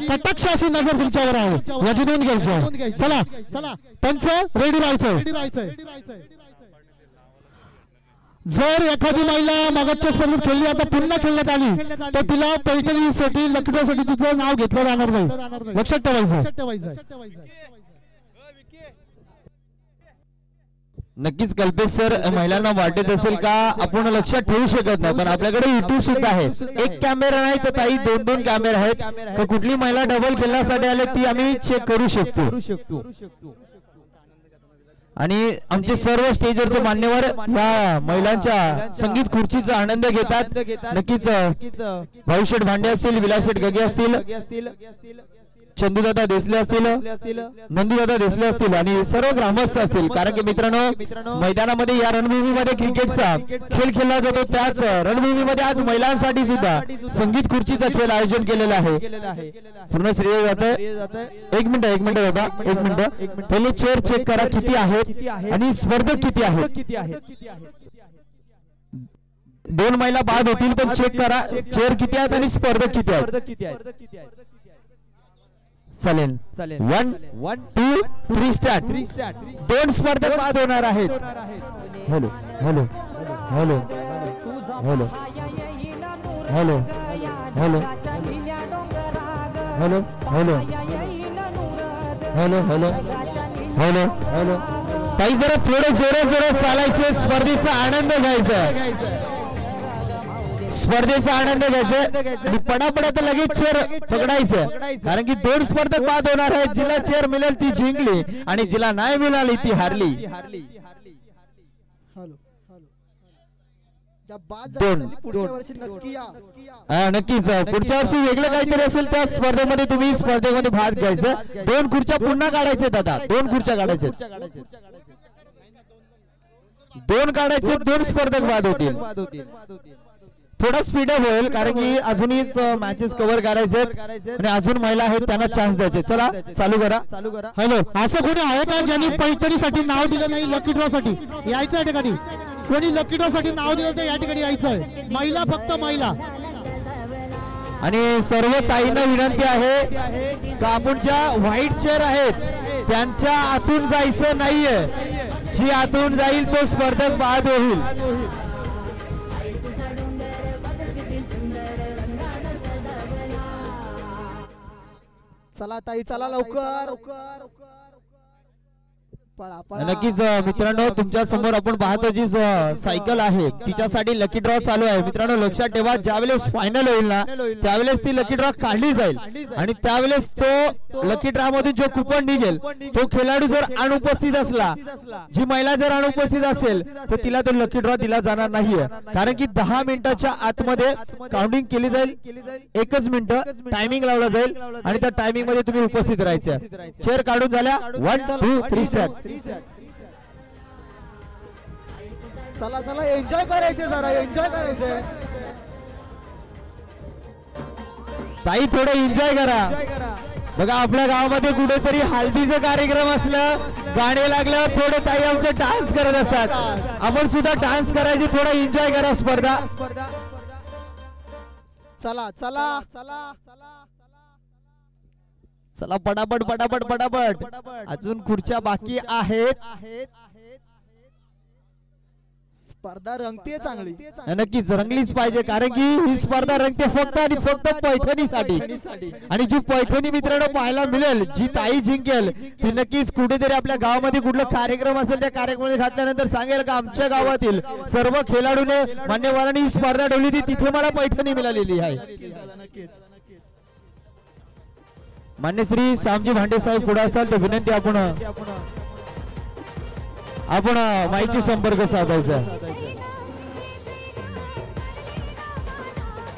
कटाक्ष अशी नजर तुमच्यावर आहे, याची नोंद घ्यायची आहे. चला पंच रेडी राहायचं. जर एखादी महिला मागच्या स्पर्धेत खेळली आता पुन्हा खेळण्यात आली तर तिला पैठणीसाठी लकी ड्रॉ साठी तिचं नाव घेतलं जाणार नाही. लक्षात ठेवायचं. नक्कीच कल्पेश सर, महिलांना वाटत असेल का आपण लक्षात ठेवू शकत नाही, पण आपल्याकडे युट्यूब सुद्धा आहे. एक कॅमेरा नाही तर ताई 2 कॅमेरा आहेत. तर कुठली महिला डबल खेळण्यासाठी आले ती आम्ही चेक करू शकतो. आणि आमचे सर्व स्टेजवरचे मान्यवर या महिलांच्या संगीत खुर्चीचा आनंद घेतात. नक्कीच भाऊशेठ भांडे असतील, विलासशेठ गगे असतील, चंदूदादा देसले असतील, नंदूदादा देसले असतील आणि सर्व ग्रामस्थ असतील. कारण की मित्रांनो, मैदानामध्ये या रणभूमीमध्ये क्रिकेटचा खेळ खेळला जातो. त्याच रणभूमीमध्ये आज महिलांसाठी सुद्धा संगीत खुर्चीचा खेळ आयोजन केलेला आहे. पूर्ण श्रेय जातं. एक मिनिट दादा, एक मिनिट. पहिले चेअर चेक करा किती आहेत आणि स्पर्धक किती आहेत. 2 महिला बाद होतील, पण चेक करा चेअर किती आहेत आणि स्पर्धक किती आहेत. चालेल. 1 2 3 स्टार्ट. 2 स्पर्धक बाद होणार आहेत. Hello hello hello hello hello hello hello hello hello hello hello hello. काही जरा थोडं जोरात चालायचं. स्पर्धेचा आनंद घ्यायचा. आणि पडापडा लगेच चेअर पकडायचं. कारण की 2 स्पर्धक बाद होणार आहेत. जिला चेअर मिळेल ती जिंकली आणि जिला नाही मिळाली ती हारली. नक्कीच पुढच्या वर्षी वेगळं काहीतरी असेल त्या स्पर्धेमध्ये तुम्ही स्पर्धेमध्ये भाग घ्यायचं. 2 खुर्च्या पुन्हा काढायचे दादा. 2 खुर्च्या काढायचे. 2 काढायचे. 2 स्पर्धक बाद होतील. थोडा स्पीडअप होईल कारण की अजूनही मॅचेस कव्हर करायचे आणि अजून महिला आहेत त्यांना चान्स द्यायचे. चला चालू करा. हॅलो, असं कोणी आहे का ज्यांनी पैठणीसाठी नाव दिलं नाही? लकी ड्रॉ साठी यायचं या ठिकाणी. कोणी लकी ड्रॉ साठी नाव दिलं तर या ठिकाणी यायचंय. महिला, फक्त महिला. आणि सर्व ताईंना विनंती आहे का आपण ज्या व्हाईट चेअर आहेत त्यांच्या आतून जायचं नाहीये. जी आतून जाईल तो स्पर्धक बाद होईल. चला ताई, चला लवकर. नक्कीच मित्रांनो, तुमच्या समोर आपण पाहतो जी सायकल आहे तिच्यासाठी लकी ड्रॉ चालू आहे. मित्रांनो लक्षात ठेवा, ज्यावेळेस फायनल होईल ना त्यावेळेस ती लकी ड्रॉ काढली जाईल आणि त्यावेळेस तो लकी ड्रॉ मधून जो कुपन निघेल तो खेळाडू जर अनुपस्थित असला, जी महिला जर अनुपस्थित असेल तर तिला तो लकी ड्रॉ दिला जाणार नाहीये. कारण की 10 मिनिटाच्या आतमध्ये काउंटिंग केली जाईल. 1च मिनिट टायमिंग लावला जाईल आणि त्या टायमिंग मध्ये तुम्ही उपस्थित राहायचे. चेअर काढून झाल्या. 1 2 3 स्टार्ट. चला चला एन्जॉय करायचे, जरा एन्जॉय करायचे. ताई थोडं एन्जॉय करा. बघा आपल्या गावामध्ये कुठेतरी हळदीचा कार्यक्रम असलं, गाणे लागलं, थोडं ताई आमचे डान्स करत असतात. आपण सुद्धा डान्स करायचे, थोडा एन्जॉय करा स्पर्धा. चला चला चला चला पटापट पटापट पटापट. अजून खुर्च्या बाकी आहेत. स्पर्धा रंगते चांगली. नक्कीच रंगलीच पाहिजे, कारण की ही स्पर्धा रंगते फक्त आणि फक्त पैठणीसाठी. आणि जी पैठणी मित्रांनो पाहायला मिळेल, जी ताई जिंकेल ती नक्कीच कुठेतरी आपल्या गावामध्ये कुठला कार्यक्रम असेल त्या कार्यक्रमामध्ये घातल्यानंतर सांगेल का आमच्या गावातील सर्व खेळाडूने मान्यवरांनी ही स्पर्धा ठेवली होती, तिथे मला पैठणी मिळालेली आहे. मान्य श्री श्यामजी भांडे साहेब पुढे असाल तर विनंती आपण माईची संपर्क साधायचा.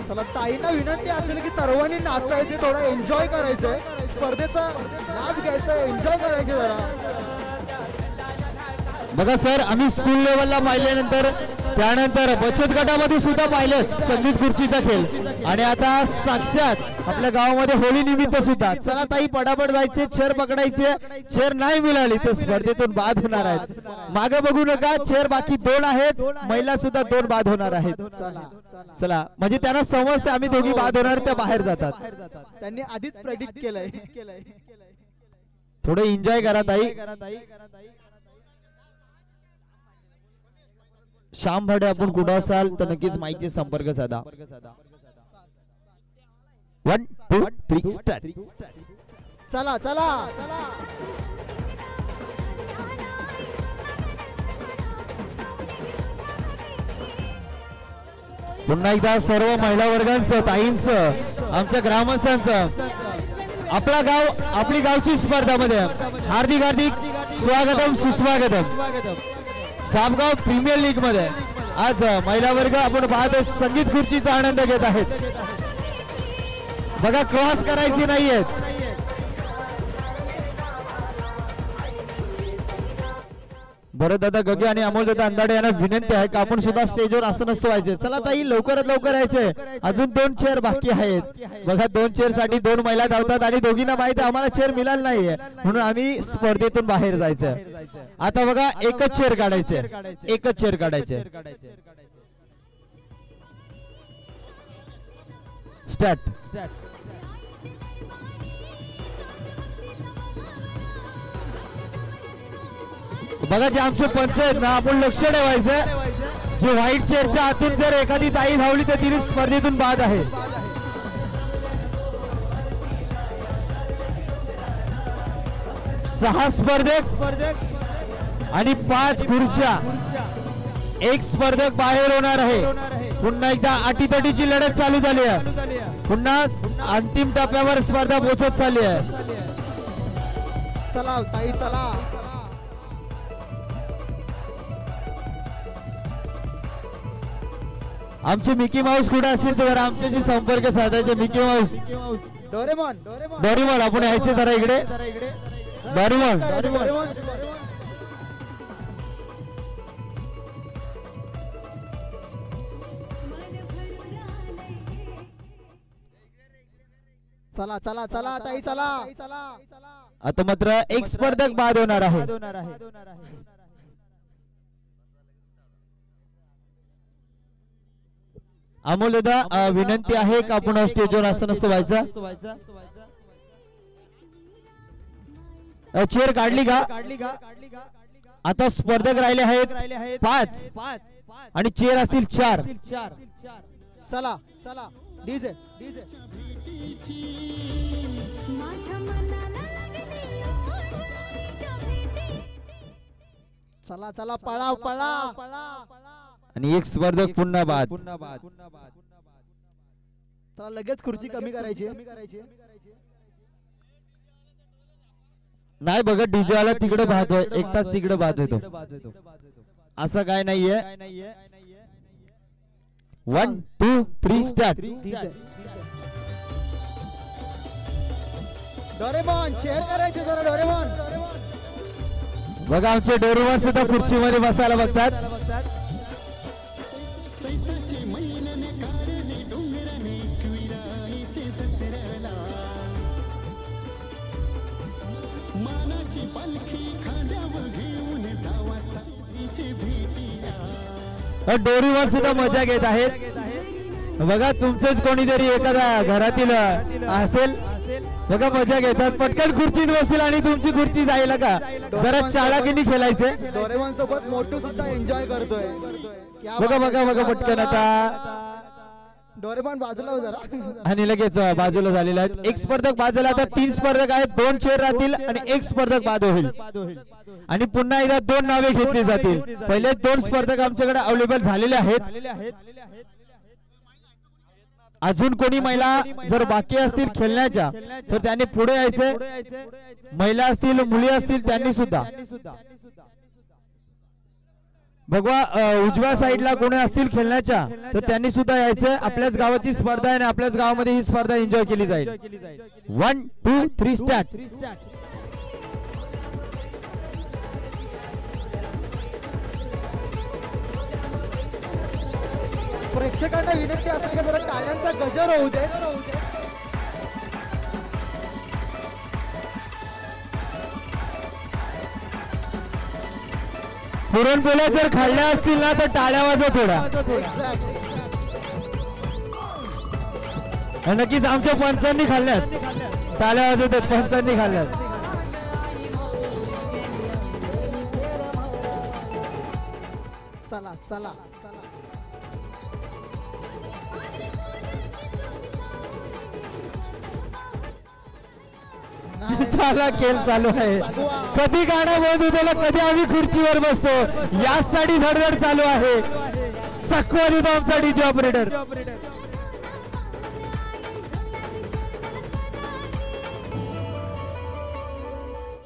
चला ताईंना विनंती असेल की सर्वांनी नाचायचे, थोडा एन्जॉय करायचंय, स्पर्धेचा लाभ घ्यायचा, एन्जॉय करायचे जरा. बघा सर, आम्ही स्कूल लेवलला पाहिल्यानंतर त्यानंतर बचत गटामध्ये सुद्धा पाहिलं संगीत खुर्चीचा खेळ, आणि आता साक्षात आपल्या गावामध्ये होळी निमित्त सुद्धा. चला ताई पटापट जायचे, चेअर पकडायचे. चेअर नाही मिळाली तर स्पर्धेतून बाद होणार आहेत. मागे बघू नका, चेअर बाकी 2 आहेत, महिला सुद्धा 2 बाद होणार आहेत. चला म्हणजे त्यांना समजते आम्ही दोघी बाद होणार, त्या बाहेर जातात. त्यांनी आधीच प्रेडिक्ट केलंय. थोडं एन्जॉय करा ताई. श्याम भाडे आपण कुठं असाल तर नक्कीच माईचे संपर्क साधा. 1 2 3 स्टार्ट. चला चला पुन्हा एकदा सर्व महिला वर्गांचं, ताईंचं, आमच्या ग्रामस्थांचं आपला गाव आपली गावची स्पर्धामध्ये हार्दिक हार्दिक स्वागतम सुस्वागतम. साबगाव प्रीमियर लीग मध्ये आज महिला वर्ग आपण पाहतो संगीत खुर्चीचा आनंद घेत आहेत. बघा क्रॉस करायची नाहीये. बरं दादा गगे आणि अमोल दादा अंदाडे यांना विनंती आहे की आपण सुद्धा स्टेजवर असं नसतं व्हायचे. चला ताई लवकरात लवकर यायचे, अजून 2 चेअर बाकी आहेत. बघा 2 चेअर साठी 2 महिला धावतात आणि दोघींना माहिती आम्हाला चेअर मिळाला नाहीये म्हणून आम्ही स्पर्धेतून बाहेर जायचं. आता बघा एकच चेअर काढायचे, एकच चेअर काढायचे. स्टार्ट. बघा जे आमचे पंच आहेत ना, आपण लक्ष ठेवायचं. जे व्हाईट चेअरच्या आतून जर एखादी ताई धावली तर तिने स्पर्धेतून बाद आहे. 6 स्पर्धक आणि 5 खुर्च्या. 1 स्पर्धक बाहेर होणार आहे. पुन्हा एकदा अटीतटीची लढत चालू झाली आहे. पुन्हा अंतिम टप्प्यावर स्पर्धा पोहोचत चालली आहे. चला ताई चला. आमचे मिकी माऊस कुठे असतील तर आमच्याशी संपर्क साधायचे. मिकी माऊस, डोरेमॉन आपण यायचे जरा इकडे. डोरेमॉन चला चला चला ताई चला. आता मात्र 1 स्पर्धक बाद होणार आहे. अमोल दादा विनंती आहे की आपण स्टेजवर असं नसतं व्हायचं. चेअर काढली का? आता स्पर्धक राहिले आहेत 5 आणि चेअर असतील 4. चला चला डीजे डीजे. चला चला पळा पळा. आणि एक स्पर्धक पुन्हा बाद. चला लगेच खुर्ची कमी करायची. नाही बघा डीजे वाला तिकडे पाहतोय, एकटाच तिकडे पाहतोय तो. असं काय नाहीये. 1 2 3 स्टार्ट. डोरेमॉन शेअर करायचे जरा डोरेमॉन. बघा आमचे डोरेमॉन सुद्धा खुर्चीमध्ये बसायला बघतात. डोरेमॉन सुद्धा मजा घेत आहेत. बघा तुमचेच कोणीतरी एखादा घरातील असेल बघा मजा घेतात. पटकन खुर्चीत बसतील आणि तुमची खुर्ची जाईल का. जरा चालाकीने खेळायचे. डोरेमॉन सोबत मोटू सुद्धा एन्जॉय करतोय. बघा बघा बघा पटकन आता डोरेमॉन बाजूला हो जरा. आणि लगेच बाजूला झालेले आहेत. एक स्पर्धक बाजूला. आता 3 स्पर्धक आहेत. 2 चेअर राहतील आणि एक स्पर्धक बाद होईल. आणि पुन्हा एकदा 2 नावे घेतली जातील. पहिले 2 स्पर्धक आमच्याकडे अवेलेबल झालेले आहेत. अजून कोणी महिला जर बाकी असतील खेळण्याच्या तर त्यांनी पुढे यायचे. महिला असतील मुली असतील त्यांनी सुद्धा. बघा उजव्या साईडला कोणी असतील खेळण्याच्या तर त्यांनी सुद्धा यायचं. आपल्याच गावाची स्पर्धा आहे आणि आपल्याच गावामध्ये ही स्पर्धा एन्जॉय केली जाईल. 1 2 3 स्टार्ट. प्रेक्षकांना विनंती असेल की जरा टाळ्यांचा गजर होऊ दे. पुरणपोळ्या जर खाल्ल्या असतील ना तर टाळ्या वाजव थोडा. नक्कीच आमच्या पंचांनी खाल्ल्यात. टाळ्या वाजवतात पंचांनी खाल्ल्यात. चला चला चला खेळ चालू आहे. कधी गाणं बंद होतं कधी आम्ही खुर्चीवर बसतो. यासाठी धडधड चालू आहे. चकवा देतो आमचा डीजे ऑपरेटर.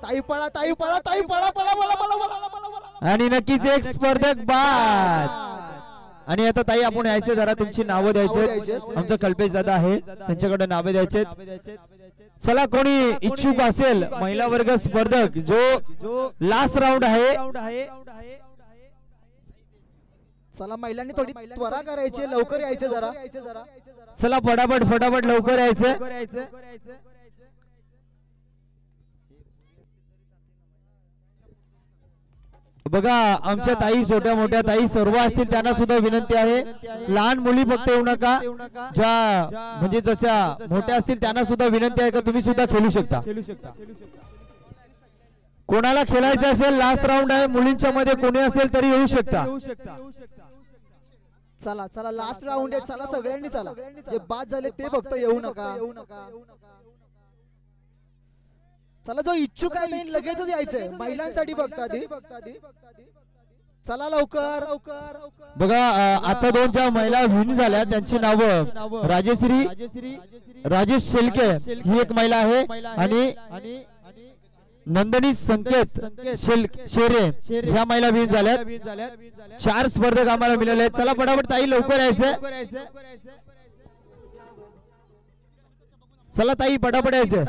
ताई पळा ताई पळा ताई पळा पळा पळा पळा. आणि नक्कीच एक स्पर्धक बाद. आणि आता ताई आपण यायचे जरा तुमची नावं द्यायचे. आमचा कल्पेश दादा आहे त्यांच्याकडे नावे द्यायचे. चला कोणी इच्छुक असेल महिला वर्ग स्पर्धक जो लास्ट राऊंड आहे. चला महिलांनी थोडी त्वरा करायची. लवकर यायचे जरा. चला फटाफट फटाफट लवकर यायचं. बघा आमच्या ताई छोट्या मोठ्या ताई सर्व असतील त्यांना सुद्धा विनंती आहे. लहान मुली फक्त येऊ नका. ज्या म्हणजे जशा मोठ्या असतील त्यांना सुद्धा विनंती आहे का तुम्ही सुद्धा खेळू शकता. कोणाला खेळायचं असेल लास्ट राऊंड आहे. मुलींच्या मध्ये कोणी असेल तरी येऊ शकता. चला चला लास्ट राऊंड आहे. चला सगळ्यांनी चला. जे बाद झाले ते फक्त येऊ नका. चला जो इच्छुक आहे त्यांनी लगेचच यायचंय. महिलांसाठी बघता ती. चला लवकर लवकर. बघा आता 2 ज्या महिला विन झाल्या त्यांची नावं राजेश शेलके ही एक महिला आहे. आणि नंदनी संकेत शेरे ह्या महिला विन झाल्यात. 4 स्पर्धक आम्हाला मिळाले. चला पटापट ताई लवकर यायचं. चला ताई पटापट यायचं.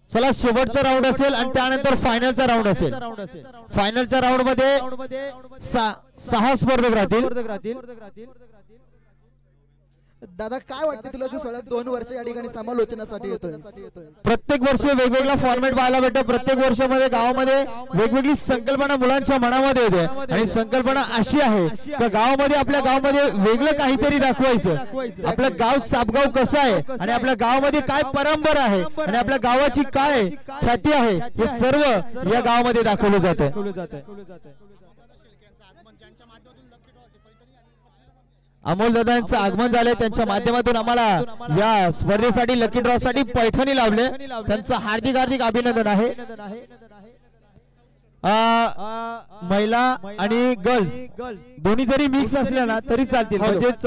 चला शेवटचा राऊंड असेल आणि त्यानंतर फायनलचा राऊंड असेल. फायनलच्या राऊंड मध्ये 6 स्पर्धक राहतील. दादा काय वाटतं तुला तू सलग 2 वर्ष या ठिकाणी समालोचनासाठी येतोय. प्रत्येक वर्षी वेगवेगळा फॉर्मॅट पाहायला भेटतो. प्रत्येक वर्षामध्ये गावामध्ये वेगवेगळी संकल्पना मुलांच्या मनामध्ये येते. आणि संकल्पना अशी आहे की गावामध्ये आपल्या गावामध्ये वेगळं काहीतरी दाखवायचं. आपलं गाव सापगाव कसं आहे आणि आपल्या गावामध्ये काय परंपरा आहे आणि आपल्या गावाची काय ख्याती आहे हे सर्व या गावामध्ये दाखवलं जातं. अमोल दादांचं आगमन झालंय, त्यांच्या माध्यमातून आम्हाला या स्पर्धेसाठी लकी ड्रॉ साठी पैठणी लावले, त्यांचं हार्दिक हार्दिक अभिनंदन आहे. महिला आणि गर्ल्स दोन्ही जरी मिक्स असल्या ना तरी चालतील, म्हणजेच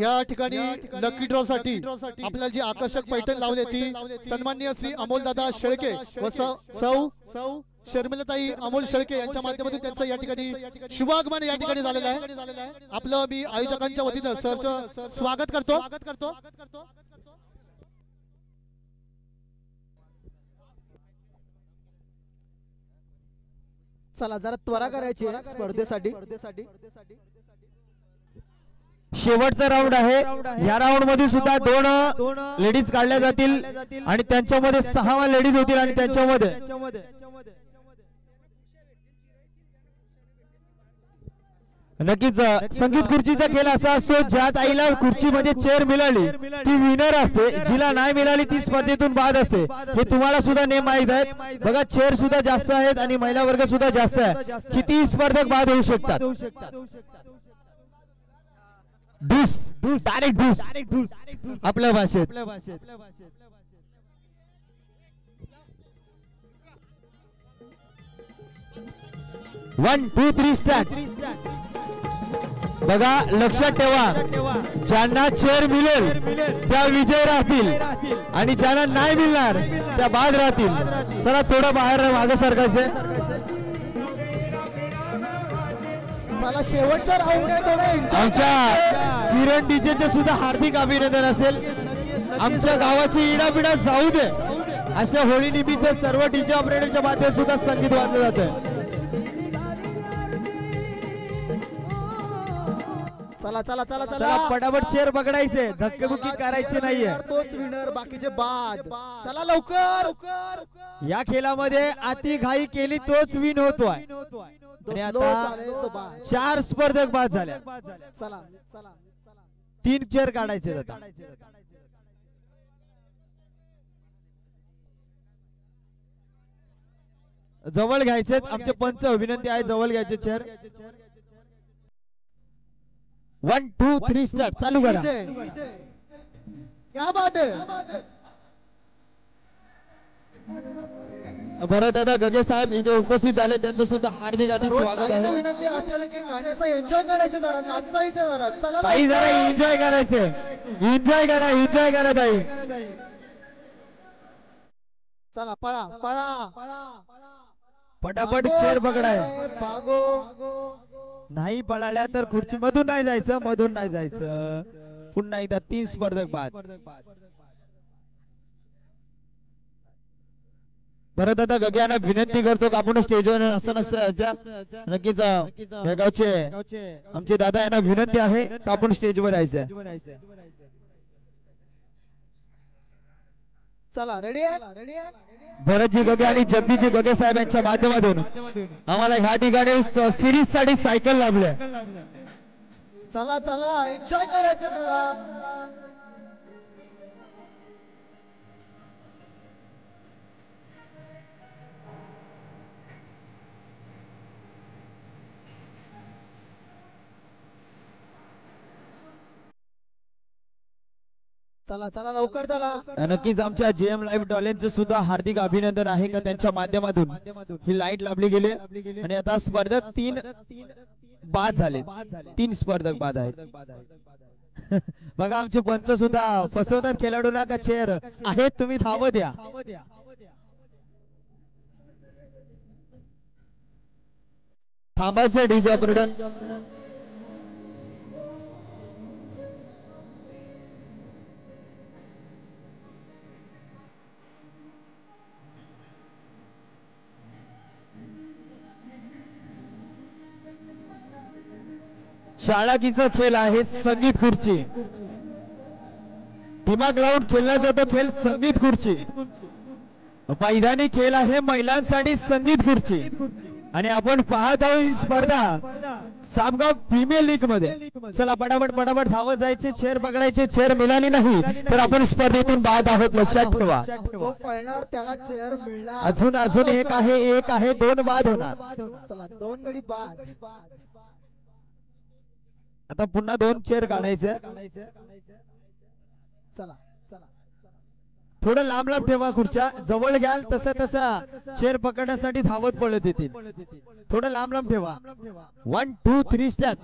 या ठिकाणी लकी ड्रॉ साठी आपल्याला जी आकर्षक पैठण लावली ती सन्माननीय श्री अमोलदादा शेळके व सौ शर्मिलाताई अमोल शेळके यांच्या माध्यमातून त्यांचं या ठिकाणी शुभागमन या ठिकाणी झालेलं आहे. आपलं मी आयोजकांच्या वतीनं सरचं स्वागत करतो. चला जरा त्वरा करायची आहे स्पर्धेसाठी. शेवटचा राऊंड आहे. या राऊंड मध्ये सुद्धा 2 लेडीज काढल्या जातील आणि त्यांच्यामध्ये 6 लेडीज होतील आणि त्यांच्यामध्ये नक्कीच संगीत खुर्चीचा खेळ असा असतो, ज्या ताईला खुर्ची म्हणजे चेअर मिळाली ती विनर असते, जिला नाही मिळाली ती स्पर्धेतून बाद असते. हे तुम्हाला सुद्धा नेम माहित आहेत. बघा चेअर सुद्धा जास्त आहेत आणि महिला वर्ग सुद्धा जास्त आहे. किती स्पर्धक बाद होऊ शकतात. डायरेक्ट आपल्या भाषेत. 1 2 3 स्टार्ट. बघा लक्षात ठेवा, ज्यांना चेअर मिळेल त्या विजय राहतील आणि ज्यांना नाही मिळणार त्या बाद राहतील. चला थोडं बाहेर मागे सरकायचं. चला शेवटचा राऊंड आहे, थोडा एन्जॉय. आमच्या किरण डीजेचे सुद्धा हार्दिक अभिनंदन असेल. आमच्या गावाची इडापिडा जाऊ दे अशा होळी निमित्त सर्व डीजे ऑपरेटरच्या माध्यमातून सुद्धा संगीत वाजलं जातं. चला चला चला चला पटापट चेअर पकडायचे, धक्केबुक्की करायची नाहीये. तोच विनर, बाकीचे बाद. चला लवकर. या खेळामध्ये अति घाई केली तोच विन होतोय आणि आता 4 स्पर्धक बाद झाल्या. चला चला 3 चेअर काढायचे आता. जवळ घ्यायचे आमचे पंच, विनंती आहे जवळ घ्यायचे चेअर. 1 2 3 स्टार्ट. चालू करा. क्या बात आहे. बरं दादा गगे साहेब इथे उपस्थित झाले, त्यांचं सुद्धा हार्दिक हार्दिक स्वागत आहे. विनंती असेल की गाण्याचा एन्जॉय करायचं, जरा नाचायचं जरा. चला ताई जरा एन्जॉय करायचे, एन्जॉय करा ताई. चला पळा पळा पटापट चेअर पकडाय. भागो. नाही पळाल्या तर खुर्ची मधून नाही जायचं, मधून नाही जायचं. पुन्हा एकदा 3 स्पर्धक बाद. बरं दादा गग्याना विनंती करतो का आपण स्टेजवर असं नसतं. नक्कीच या गावचे आमचे दादा यांना विनंती आहे का आपण स्टेजवर यायचं. चला रेडी आहे. भरतजी गगे आणि जगदीजी गगे साहेब यांच्या माध्यमातून आम्हाला ह्या ठिकाणी सिरीज साठी सायकल लाभल्या. चला चला एन्जॉय करायचं जरा. चला चला लवकर चला. नक्कीच आमच्या जेएम लाईव्ह डॉलेंचं सुद्धा हार्दिक अभिनंदन आहे का त्यांच्या माध्यमातून ही लाईट लाभली गेली आणि आता स्पर्धक 3 बाद झाले. 3 स्पर्धक बाद आहेत. बघा आमचे पंच सुद्धा फसवतात खेळाडूंना का चेअर आहेत तुम्ही धाव द्या. थांबायचं डीजे ऑपरेटर. शाळाकीचा खेळ आहे संगीत खुर्ची. दिमाग लावून खेळला जातो खेळ संगीत खुर्ची. मैदानी खेळ आहे महिलांसाठी संगीत खुर्ची आणि आपण पाहत आहोत ही स्पर्धा सामगाव प्रीमियर लीग मध्ये. चला पटापट धावत जायचे, चेअर पकडायचे. चेअर मिळाली नाही तर आपण स्पर्धेतून बाद आहोत, लक्षात ठेवा. अजून एक आहे 2 बाद होणार. चला 2 गडी बाद. आता पुन्हा 2 चेअर काढायचं. चला चला थोडं लांब लांब ठेवा खुर्च्या. जवळ घ्याल तसा तसा चेअर पकडण्यासाठी धावत पळत येतील. थोडं लांब लांब ठेवा. 1 2 3 स्टार्ट.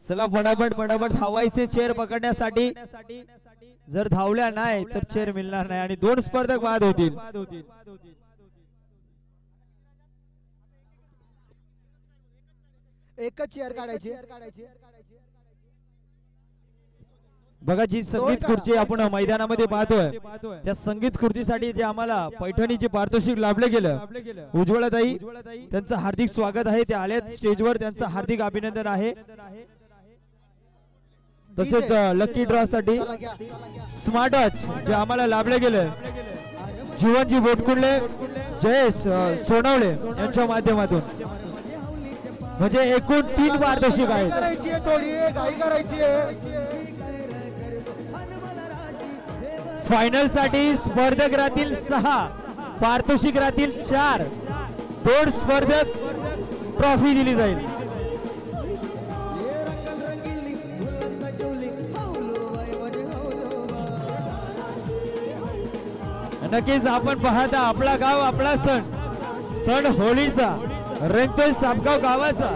चला फटाफट फटाफट धावायचे चेअर पकडण्यासाठी. जर धावल्या नाही तर चेअर मिळणार नाही आणि 2 स्पर्धक बाद होतील. एकच चेअर काढायची. बघा जी संगीत खुर्ची आपण मैदानामध्ये पाहतोय त्या संगीत खुर्चीसाठी जे आम्हाला पैठणीचे पारितोषिक लाभले गेलं, उज्ज्वलाताई त्यांचं हार्दिक स्वागत आहे. ते आलेत स्टेजवर, त्यांचं हार्दिक अभिनंदन आहे. तसेच लकी ड्रॉ साठी स्मार्ट वॉच जे आम्हाला लाभले गेले जीवनजी बोटकुंडले, जयेश सोनवणे यांच्या माध्यमातून, म्हणजे एकूण 3 पारितोषिक आहेत. फायनल साठी स्पर्धक राहतील 6, पारितोषिक राहतील 4. 2 स्पर्धक ट्रॉफी दिली जाईल. नक्कीच आपण पाहता आपला गाव आपला सण होळीचा रंगतोय सापगाव गावाचा.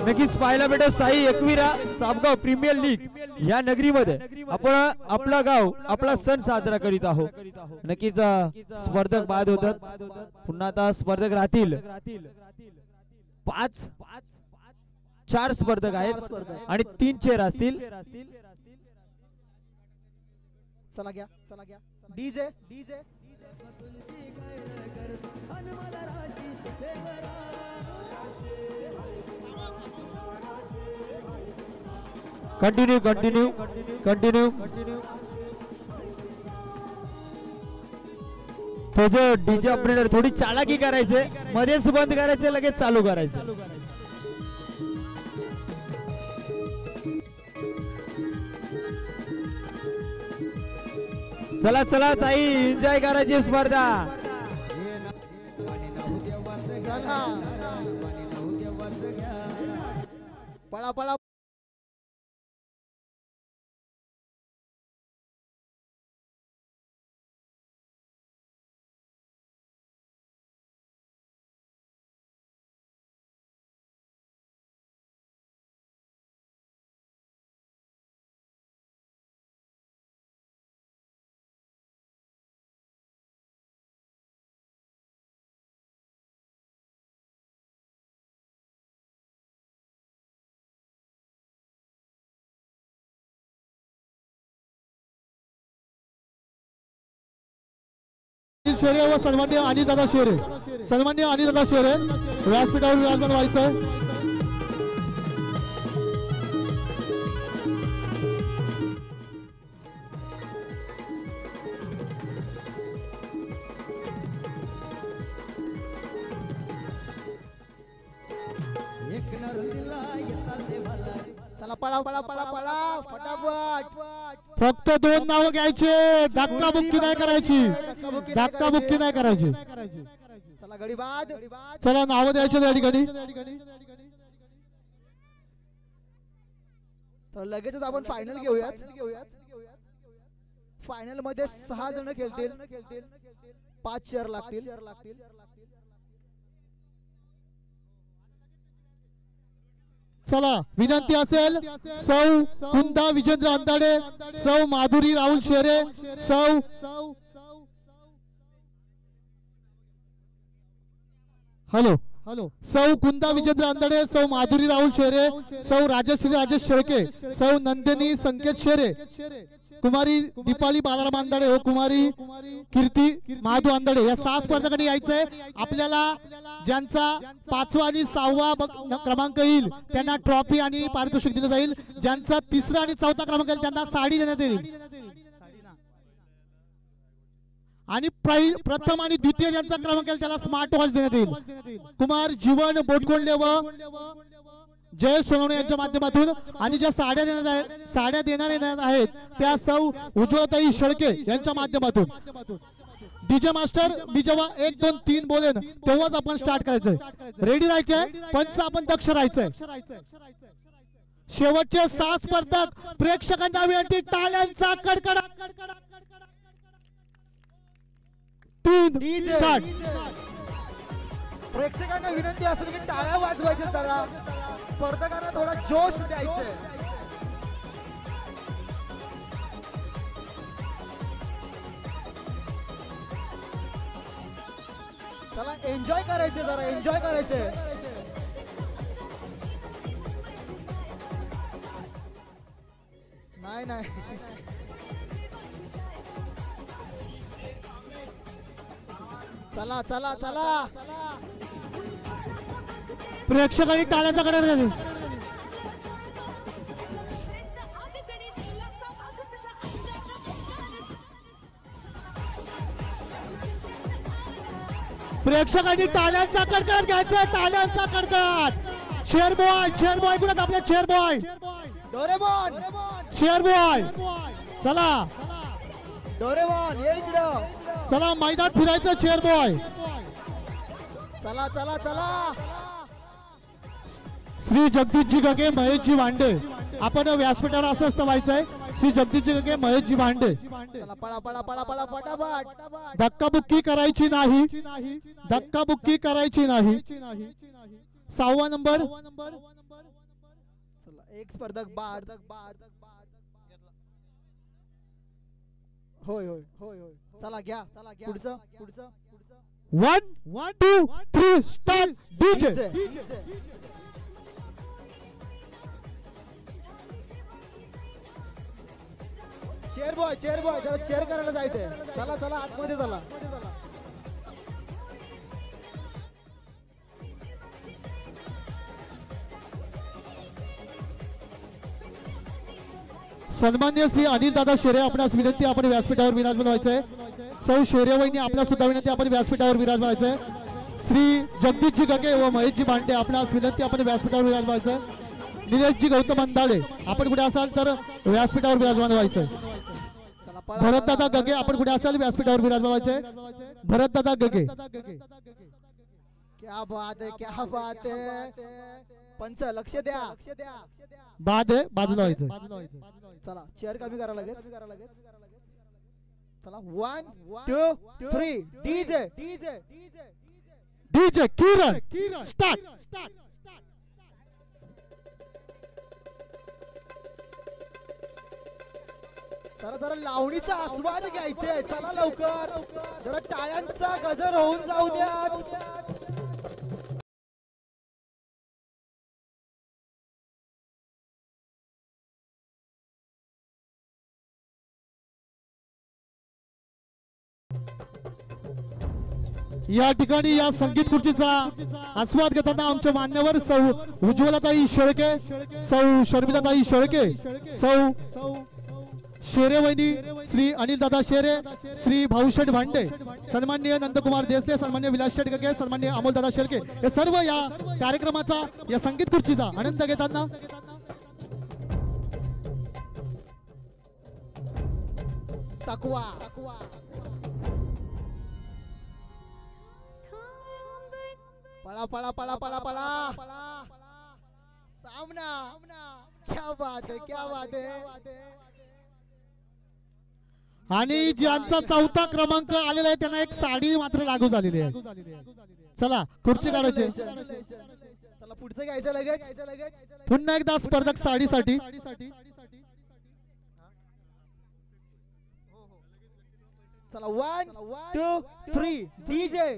नक्कीच पाहायला भेटत साई एकविरा सापगाव प्रीमियर लीग या नगरीमध्ये आपण आपला गाव आपला सण साजरा करीत आहोत. नक्कीच स्पर्धक बाद होतात. पुन्हा आता स्पर्धक राहतील 4 स्पर्धक आहेत आणि 3 चेअर असतील. चला घ्या डीजे. कंटिन्यू. तो जो डीजे ऑपरेटर थोडी चालाकी करायचे, मध्येच बंद करायचे लगेच चालू करायचं. चला चला ताई एन्जॉय करायची स्पर्धा. पळा पळा. शेरे व सन्मान्य अनिलदादा शेरे, सन्मान्य अनिलदादा शेरे व्यासपीठावर विराजमान व्हायचं. चला पळा पळा पळा पळा फटाफट. फक्त 2 नाव घ्यायचे, धक्काबुक्की नाही करायची, धक्काबुक्की नाही करायची. चला गडी बाद. चला नाव द्यायचे त्या ठिकाणी. तर लगेचच आपण फायनल घेऊयात. फायनल मध्ये 6 जण खेळतील, 5 चेअर लागतील. चला विनंती असेल सौ कुंदा विजेंद्र अंदाडे, सौ माधुरी राहुल शेरे, सौ हॅलो सौ कुंदा विजेंद्र अंदाडे, सौ माधुरी राहुल शेरे, सौ राजश्री राजेश शेळके, सौ नंदिनी संकेत शेरे, कुमारी दीपाली बालाराम अंदाडे व कुमारी कीर्ती महादू अंदाडे या 6 स्पर्धकांनी यायचंय. आपल्याला ज्यांचा 5वा आणि 6वा क्रमांक येईल त्यांना ट्रॉफी आणि पारितोषिक दिलं जाईल. ज्यांचा 3रा आणि 4था क्रमांक येईल त्यांना साडी देण्यात येईल. आणि प्रथम आणि द्वितीय ज्यांचा क्रमांक आहे त्याला स्मार्ट वॉच देण्यात येईल. कुमार जीवन बोटकोंडले व जय सोनवणे यांच्या माध्यमातून. आणि ज्या साड्या देणार आहेत त्या सौ उज्ज्वलताई शेळके यांच्या माध्यमातून. डीजे मास्टर मी जेव्हा 1 2 3 बोलेन तेव्हाच आपण स्टार्ट करायचंय. रेडी राहायचंय, पंच आपण दक्ष राहायचंय. शेवटचे 6 स्पर्धक प्रेक्षकांना विनंती टाळ्यांचा कडकडाट. 3 स्टार्ट. प्रेक्षकांना विनंती असेल की टाळ्या वाजवायच्या, जरा स्पर्धकांना थोडा जोश द्यायचे. चला एन्जॉय करायचे, जरा एन्जॉय करायचे. नाही नाही चला चला चला. प्रेक्षकांनी टाळ्यांचा कडकडाट झाली. प्रेक्षकांनी टाळ्यांचा कडकडाट घ्यायचा. टाळ्यांचा कडकडाट. चेअर बॉय कुणात आपल्या chair boy Doraemon chair boy. चला डोरेमॉन ये इकडं. चला मैदान फिरायचं चेअर बॉय. चला चला चला. श्री जगदीशजी गगे महेशजी भांडे. आपण व्यासपीठावर असं व्हायचंय. श्री जगदीशजी गगे महेशजी भांडे. चला पळा पळा पळा पळा फटाफट. धक्काबुक्की करायची नाही. धक्काबुक्की करायची नाही. 6वा नंबर. चला एक स्पर्धक बाद. होय होय होय होय. चला घ्या पुढचं 1 2 3 स्टार्ट. डीजे. चेअर बॉय जरा चेअर करायला जायचंय. चला चला आतमध्ये चला. सन्मान्य श्री अनिल दादा शेरे आपणास विनंती आपण व्यासपीठावर विराजमान व्हायचंय. सौ शेरे वहिनी आपल्या सुद्धा विनंती आपण व्यासपीठावर विराजमान व्हायचंय. श्री जगदीशजी गगे व महेशजी भांडे आपणास विनंती आपण व्यासपीठावर विराजमान व्हायचंय. निलेशजी गौतम अंधाडे आपण कुठे असाल तर व्यासपीठावर विराजमान व्हायचंय. भरतदादा गगे आपण कुठे असाल व्यासपीठावर विराजमान व्हायचंय. भरतदादा गगे. क्या बात है. पंच लक्ष द्या. बाद आहे बाजूला व्हायचं. चला चेअर कमी करा लगेच. चला 1 2 3 डीजे. डीजे किरण स्टार्ट. जरा लावणीचा आस्वाद घ्यायचे. चला लवकर, जरा टाळ्यांचा गजर होऊन जाऊ द्या. या ठिकाणी या संगीत खुर्चीचा आस्वाद घेताना आमचे मान्यवर सौ उज्ज्वलताई शेळके, सौ शर्मिलाताई शेळके, सौ शेरे वहिनी, श्री अनिल दादा शेरे, श्री भाऊशेठ भांडे, सन्माननीय नंदकुमार देसले, सन्माननीय विलास शेठ गगे, सन्माननीय अमोल दादा शेळके, हे सर्व या कार्यक्रमाचा या संगीत खुर्चीचा आनंद घेताना सकवा पळा पळा पळा पळा पळा सामना. क्या बात है. आणि ज्यांचा 4था क्रमांक आलेला आहे त्यांना एक साडी मात्र लागू झालेली आहे. चला खुर्ची काढायची. चला पुढचं घ्यायचं लगेच. पुन्हा एकदा स्पर्धक साडीसाठी. चला 1 2 3 डीजे.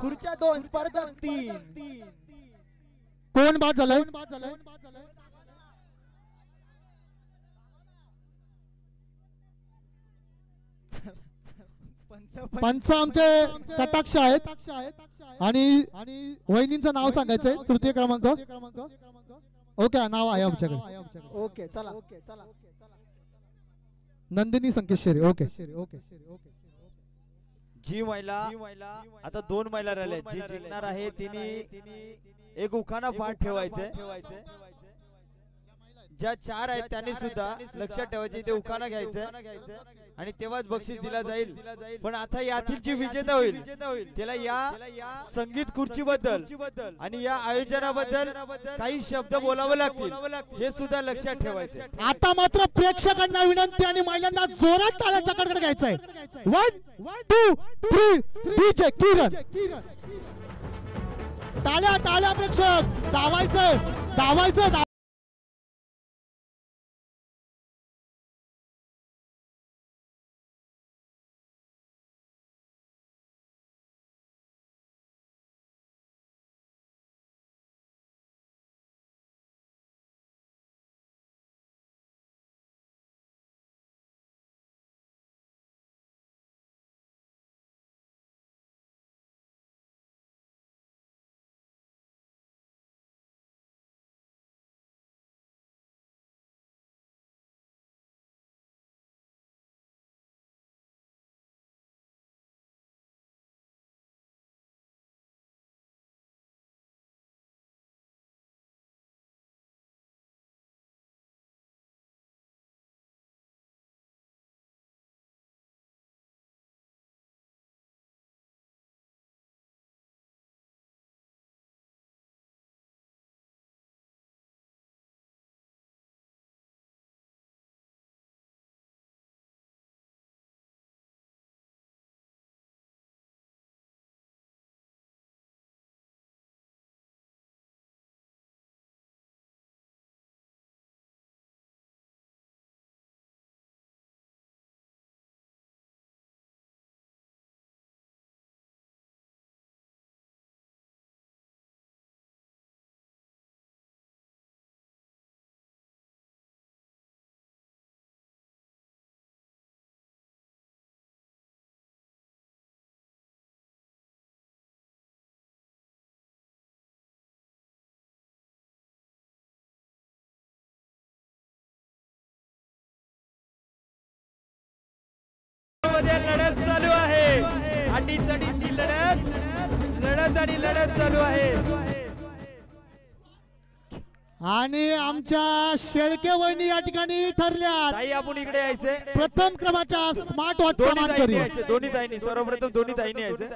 खुर्च्या 2 स्पर्धक 3. कोण बाद झालाय? पंच आमचे कटाक्ष आहेत आणि वहिनींचं नाव सांगायचंय. तृतीय क्रमांक. ओके, नाव आहे आमच्याकडे. ओके चला. नंदिनी संकेश्वरी. ओके. जी महिला आता 2 महिला राहिल्या. जी जिंकणार आहे तिने एक उखाणा पाठ ठेवायचंय. ज्या 4 आहेत त्यांनी सुद्धा लक्षात ठेवायचे ते उखाणा घ्यायचं आणि तेव्हाच बक्षीस दिला जाईल. पण आता यातील जी विजेता होईल त्याला या संगीत खुर्ची बद्दल आणि या आयोजनाबद्दल काही शब्द बोलावे लागतील, हे सुद्धा लक्षात ठेवायचे. आता मात्र प्रेक्षकांना विनंती आणि महिलांना जोरात टाळ्यांचा कडकड घ्यायचाय. 1 2 3 डीजे किरण. टाळ्या प्रेक्षक. धावायचं. लढत चालू आहे. अटीतडीची लढत चालू आहे. आणि आमच्या शेळके वहिनी या ठिकाणी ठरल्या. ताई आपण इकडे यायचे. प्रथम क्रमांकाच्या स्मार्ट वॉचचा मानकरी. दोन्ही ताईंनी सर्वप्रथम दोन्ही ताईंनी यायचे.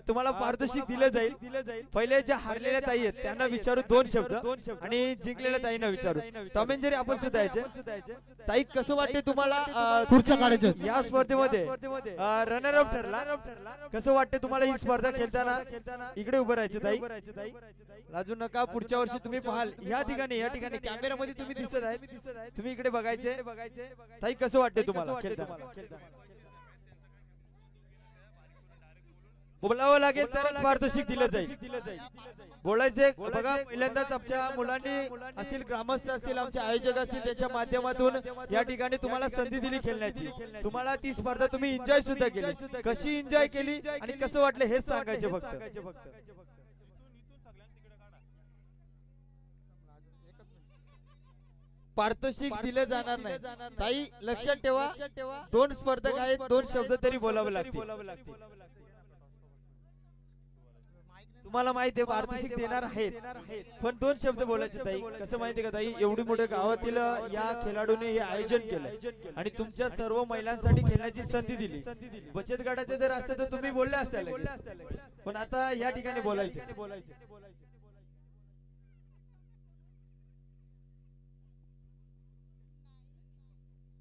तुम्हाला पारितोषिक दिलं जाईल. पहिले ज्या हारलेल्या ताई आहेत त्यांना विचारू 2 शब्द आणि जिंकलेल्या ताईंना विचारू. टॉमेंजरी आपण सुद्धा यायचे. ताई कसं वाटते तुम्हाला खुर्च्या काढायच्या या स्पर्धेमध्ये रनर अप ठरला? कसं वाटते तुम्हाला ही स्पर्धा खेळताना? इकडे उभं राहायचं ताई. लाजू नका. पुढच्या वर्षी तुम्ही पाहाल या ठिकाणी कॅमेरामध्ये तुम्ही दिसत आहेत. तुम्ही इकडे बघायचे. ताई कसं वाटते तुम्हाला खेळताना? बोलावं लागेल तरच पारितोषिक दिलं जाईल. बोलायचे बघा. पहिल्यांदाच आमच्या मुलांनी असतील, ग्रामस्थ असतील, आमचे आयोजक असतील, त्याच्या माध्यमातून या ठिकाणी तुम्हाला संधी दिली खेळण्याची. तुम्हाला ती स्पर्धा तुम्ही एन्जॉय सुद्धा केली. कशी एन्जॉय केली आणि कसं वाटलं हेच सांगायचे फक्त. पारितोषिक दिले जाणार नाही. ताई लक्षात ठेवा, 2 स्पर्धक आहेत, 2 शब्द तरी बोलावे लागतील. तुम्हाला माहिती आहे पारितोषिक देणार आहेत, पण 2 शब्द बोलायचे. ताई कसं माहितीये का ताई, एवढी मोठ्या गावातील या खेळाडूने हे आयोजन केलं आणि तुमच्या सर्व महिलांसाठी खेळण्याची संधी दिली. बचत गटाचे जर असते तर तुम्ही बोलले असताल, पण आता या ठिकाणी बोलायचे.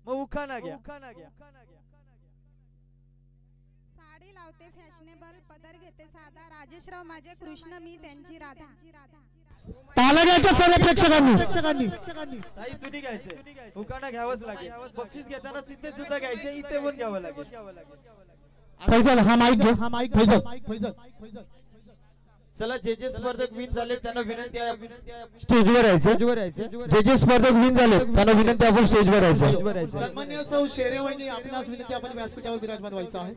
मग उखाणा घ्या. साडी लावते फॅशनेबल, पदर घेते साधा, राजेशराव माझे कृष्ण, मी त्यांची राधा. तालगाच्या सर्व प्रेक्षकांनी ताई तुम्ही घ्यायचे, उखाणा घ्यावंच लागेल. बक्षीस घेताना तिथे सुद्धा घ्यायचे, इथे पण घ्यावं लागेल. फैजल हा माईक फैजल चला जे स्पर्धक विन झाले त्यांना विनंती आहे स्टेजवर यायचं. जे स्पर्धक विन झाले त्यांना विनंती आपण स्टेजवर यायचं. सन्माननीय सौ शेरेवाईनी आपणास विनंती आपण व्यासपीठावर विराजमान व्हायचं आहे.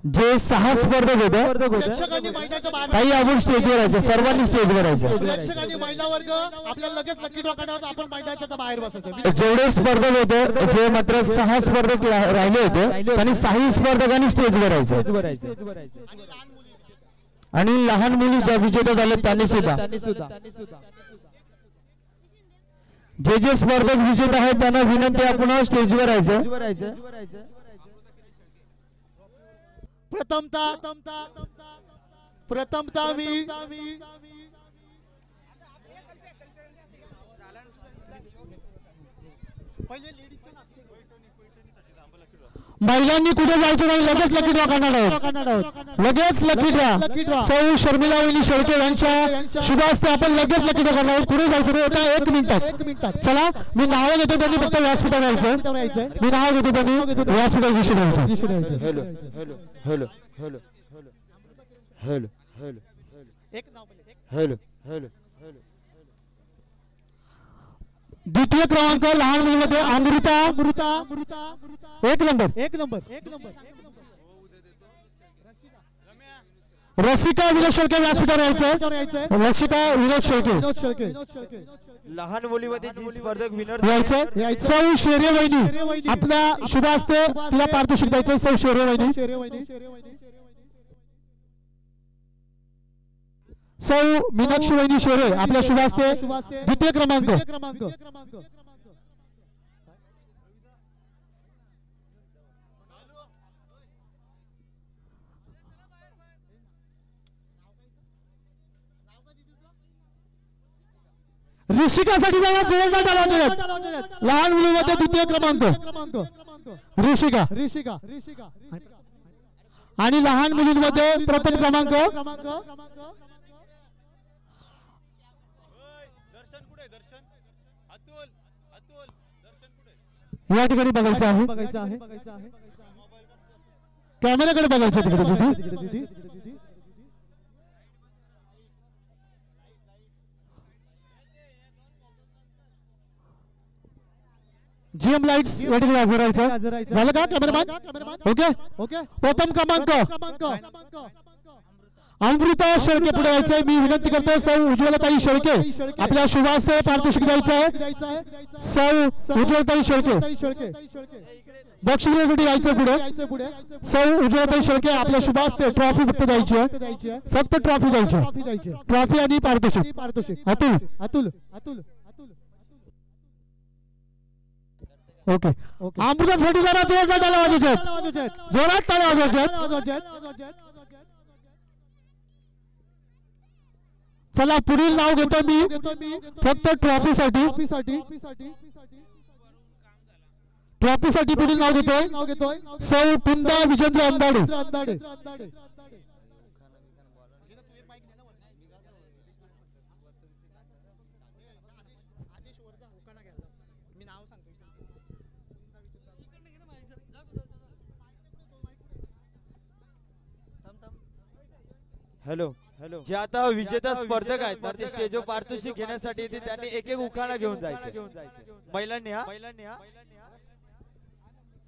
जे 6 स्पर्धक होते प्रेक्षकांनी मैदानाच्या बाहेर काही आपण स्टेजवर यायचं. सर्वांनी स्टेजवर यायचं. प्रेक्षकांनी महिला वर्ग आपल्याला लगेच लकी ड्रॉ करणार आपण मैदानाच्या आता बाहेर बसायचं. जेवढे स्पर्धक होते जे मात्र 6 स्पर्धक राहिले होते त्यांनी 6 स्पर्धकांनी स्टेजवर यायचं. आणि लहान मुली ज्या विजेत्या झाल्या त्यांनी सुद्धा जे स्पर्धक विजेते आहेत त्यांना विनंती आपण स्टेजवर यायचं. प्रथमता मी महिलांनी कुठे जायचं नाही. लगेच लकी ड्रॉ करणार आहोत. लगेच लकी ड्रॉ. सौ शर्मिला वहिनी शेळके यांच्या शुभ हस्ते आपण लगेच लकी ड्रॉ करणार आहोत. कुठे जायचं नाही. आता 1 मिनिटात. चला मी नाव घेतो त्यांनी फक्त व्यासपीठावर यायचं. मी नाव घेतो त्यांनी व्यासपीठावर विषय द्यायचं. Hello hello hello hello hello hello एक नाव हॅलो हॅलो द्वितीय क्रमांक लहान मुलीमध्ये अमृता 1 नंबर. रसिका विनोद शेळके व्यासपीठावर यायचं. रसिका विनोद शेळके लहान मुलीमध्ये जी स्पर्धक विनर यायचं. सौ शेरे वहिनी आपल्या शुभ हस्ते तिला पारितोषिक द्यायचं. सौ शेरे वहिनी. सौ मीनाक्षी वहिनी शेरे आपल्या शुभ हस्ते द्वितीय क्रमांक. ऋषिकासाठी जाऊन जोरदार टाळ्या वाजवूयात. लहान मुलीमध्ये द्वितीय क्रमांक ऋषिका आणि लहान मुलींमध्ये प्रथम क्रमांक या ठिकाणी बघायचं आहे. कॅमेऱ्याकडे बघायचं तिकडे. जीएम लाईट्स या ठिकाणी हजर राहायचं. झालं का कॅमेरामॅन? ओके. प्रथम क्रमांक अमृता शेळके पुढे यायचंय. मी विनंती करतो सौ उज्ज्वलताई शेळके आपल्या शुभ हस्ते पारितोषिक द्यायचं आहे. सौ उज्ज्वलताई शेळके बक्षिसासाठी यायचं पुढे. सौ उज्ज्वलताई शेळके आपल्या शुभ हस्ते ट्रॉफी फक्त द्यायची आहे. फक्त ट्रॉफी द्यायची. ट्रॉफी आणि पारितोषिक. अतुल ओके. अमृतासाठी जरा जोरदार टाळ्या वाजवायच्यात. जोरात टाळ्या वाजवायच्यात. चला पुढील नाव घेतो मी फक्त ट्रॉफीसाठी पुढील नाव घेतोय. सौ पुंदा विजेंद्र अंबाडे. हॅलो जे आता विजेता स्पर्धक आहेत ना ते स्टेजवर पारितोषिक घेण्यासाठी येते त्यांनी एक उखाणा घेऊन जायचं. महिलांनी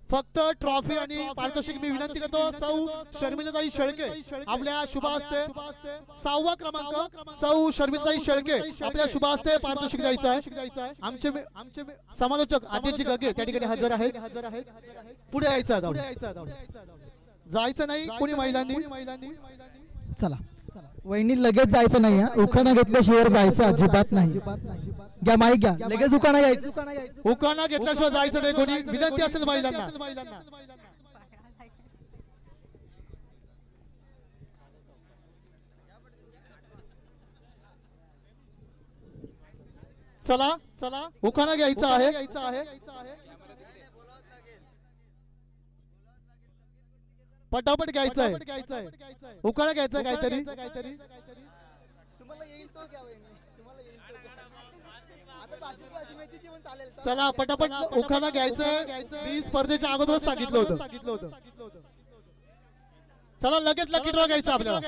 फक्त ट्रॉफी आणि पारितोषिक मी विनंती करतो. सौ शर्मिलाताई शेळके आपल्या शुभ हस्ते 6वा क्रमांक. सौ शर्मिलाताई शेळके आपल्या शुभ हस्ते पारितोषिक द्यायचं आहे. आमचे समालोचक आदित्य गगे त्या ठिकाणी हजर आहेत. पुढे यायचं. जायचं नाही कोणी महिलांनी. चला वहिनी लगेच जायचं नाही. उखाणा घेतल्याशिवाय जायचं अजिबात नाही. घ्या माईक घ्या. लगेच उखाणा घ्यायचं. उखाणा घेतल्याशिवाय जायचं नाही कोणी. विनंती असेल महिलांना. चला उखाणा घ्यायचा आहे. पटापट घ्यायचंय. उखाणा घ्यायचा काहीतरी. चला पटापट उखाणा घ्यायचंय. मी स्पर्धेच्या अगोदरच सांगितलं होतं. चला लगेच लकी ड्रॉ घ्यायचा आपल्याला.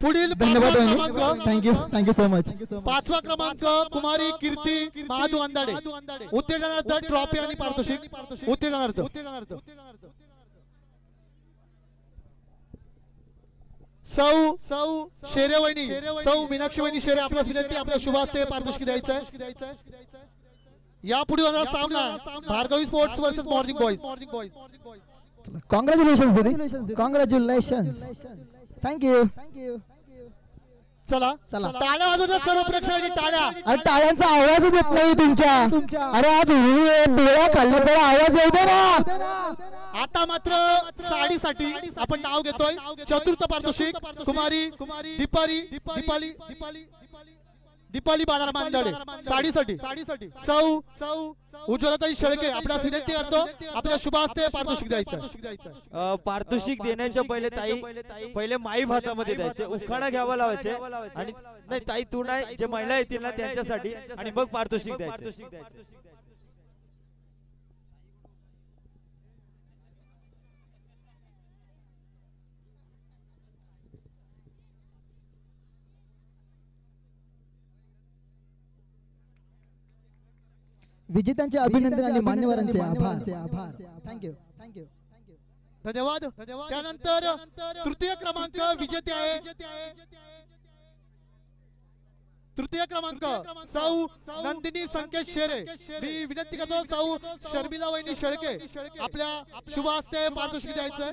पुढील धन्यवाद क्रमांक थँक्यू सो मच. 5वा क्रमांक कुमारी कीर्ती महादू अंदाडे. उत्तेजनार्थ ट्रॉफी आणि पारितोषिक उत्तेजनार्थ. सौ शेरे वहिनी सौ मीनाक्षी वहिनी शेरे आपल्यास विनंती आपल्या शुभास्ते पारितोषिक द्यायचं आहे. यापुढे होणारा सामना Bhargavi sports versus morning boys. Congratulation दीदी, कॉंग्रॅच्युलेशन. थँक्यू. चला टाळ्या वाजवतात सर्व प्रेक्षकांनी टाळ्या. अरे टाळ्यांचा आवाजच येत नाही तुमच्या. अरे आज डोळा खाल्ल्याचा आवाज येऊ दे ना. आता मात्र साडीसाठी आपण नाव घेतोय. चतुर्थ पारितोषिक कुमारी दीपाली बाजार मांदडे साडीसाठी. सौ उज्ज्वलाताई शेळके आपल्यास विनंती करतो आपल्या शुभास्ते पारितोषिक द्यायचं. पारितोषिक देण्याच्या पहिले माई भातामध्ये द्यायचे, उखाणा घ्यावा लावायचे आणि नाही ताई तू नाही, जे महिला येतील ना त्यांच्यासाठी आणि मग पारितोषिक द्यायचे. विजेत्यांचे अभिनंदन आणि मान्यवरांचे आभार. थँक्यू. धन्यवाद. त्यानंतर तृतीय क्रमांक विजेते आहे. तृतीय क्रमांक सौ नंदिनी संकेत शेरे. मी विनंती करतो सौ शर्मिला वहिनी शेळके आपल्या शुभ हस्ते पारितोषिक द्यायचं.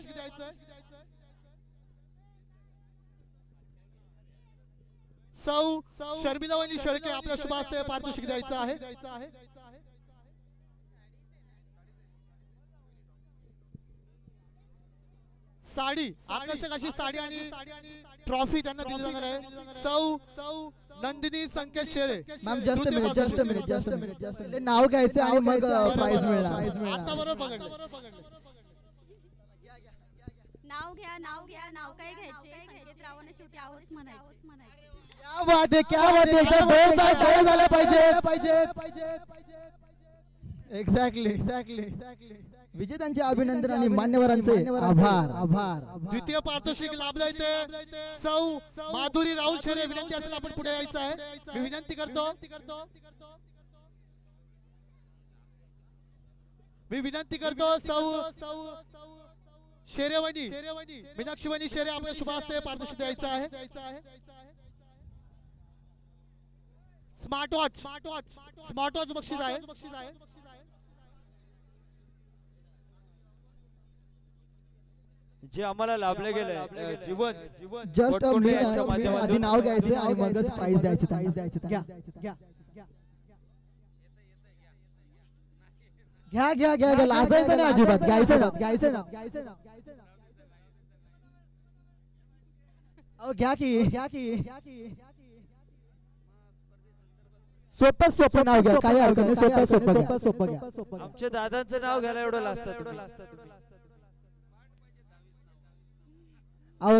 सौ शर्मिला वहिनी शेळके आपल्या शुभ हस्ते पारितोषिक द्यायचं आहे. साडी आकर्षक अशी साडी आणि ट्रॉफी त्यांना दिली जाणार आहे. सौ नंदिनी संकेत शेरे. मॅम जस्ट अ मिनिट नाव घ्यायचं आणि मग प्राइज मिळणार. आता बरोबर पकडलं. नाव घ्या नाव काय घ्यायचे. संकेत रावांना शेवटी आहोच म्हणायचे. क्या बात आहे. दोन झाले पाहिजे. एक्झॅक्टली. विजेत्यांचे अभिनंदन आणि मान्यवरांचे आभार. द्वितीय पारितोषिक लाभलंय ते सौ माधुरी राहुल शेरे. विनंती असेल आपण पुढे यायचं आहे. मी विनंती करतो सौ शेरेवणी मीनाक्षी वहिनी शेरे आपल्या शुभ हस्ते पारितोषिक द्यायचं आहे. स्मार्ट वॉच बक्षीस आहे. जे आम्हाला लाभले गेले जीवन जस्ट आधी नाव घ्यायचं आणि मगच प्राइज द्यायचं. घ्या लाजायचं नाही अजिबात. घ्यायचं ना. घ्या की सोपं नाव घ्या. काही हरकत नाही. सोपं घ्या. आमच्या दादांचं नाव घ्यायला एवढं लाजतात.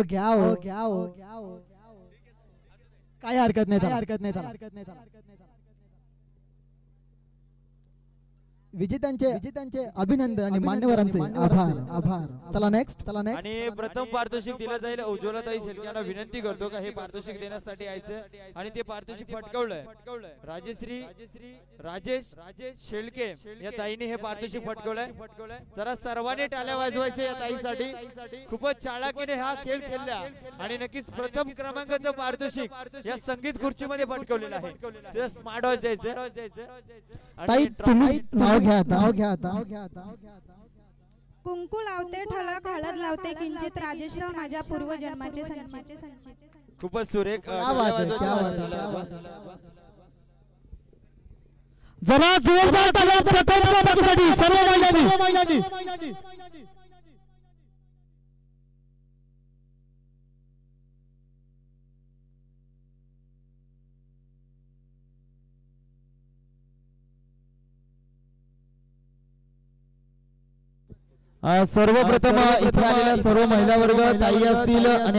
घ्या. काही हरकत नाही. विजेत्यांचे अभिनंदन आणि मान्यवरांचे आभार. चला नेक्स्ट. आणि प्रथम पारितोषिक दिलं जाईल. उज्ज्वलाताई शेळके यांना विनंती करतो का हे पारितोषिक देण्यासाठी यायचं आणि ते पारितोषिक फटकवलंय. राजेश शेळके या ताईने हे पारितोषिक फटकवलंय. जरा सर्वांनी टाळ्या वाजवायचे या ताईसाठी. खूपच चालाकीने हा खेळ खेळला आणि नक्कीच प्रथम क्रमांकाचं पारितोषिक या संगीत खुर्चीमध्ये फटकवलेलं आहे. ते स्मार्ट वॉच द्यायचं. ताई तुम्ही नाव घ्या आता. कुंकू लावते ठळक हळद लावते किंचित राजेशराव माझ्या पूर्वजन्माचे संचित. खूपच सुरेख. क्या बात आहे. जरा जोरदार टाळ्या प्रथम क्रमांकासाठी सर्व महिलांनी. सर्वप्रथम इथे आलेल्या सर्व महिला वर्ग ताई असतील आणि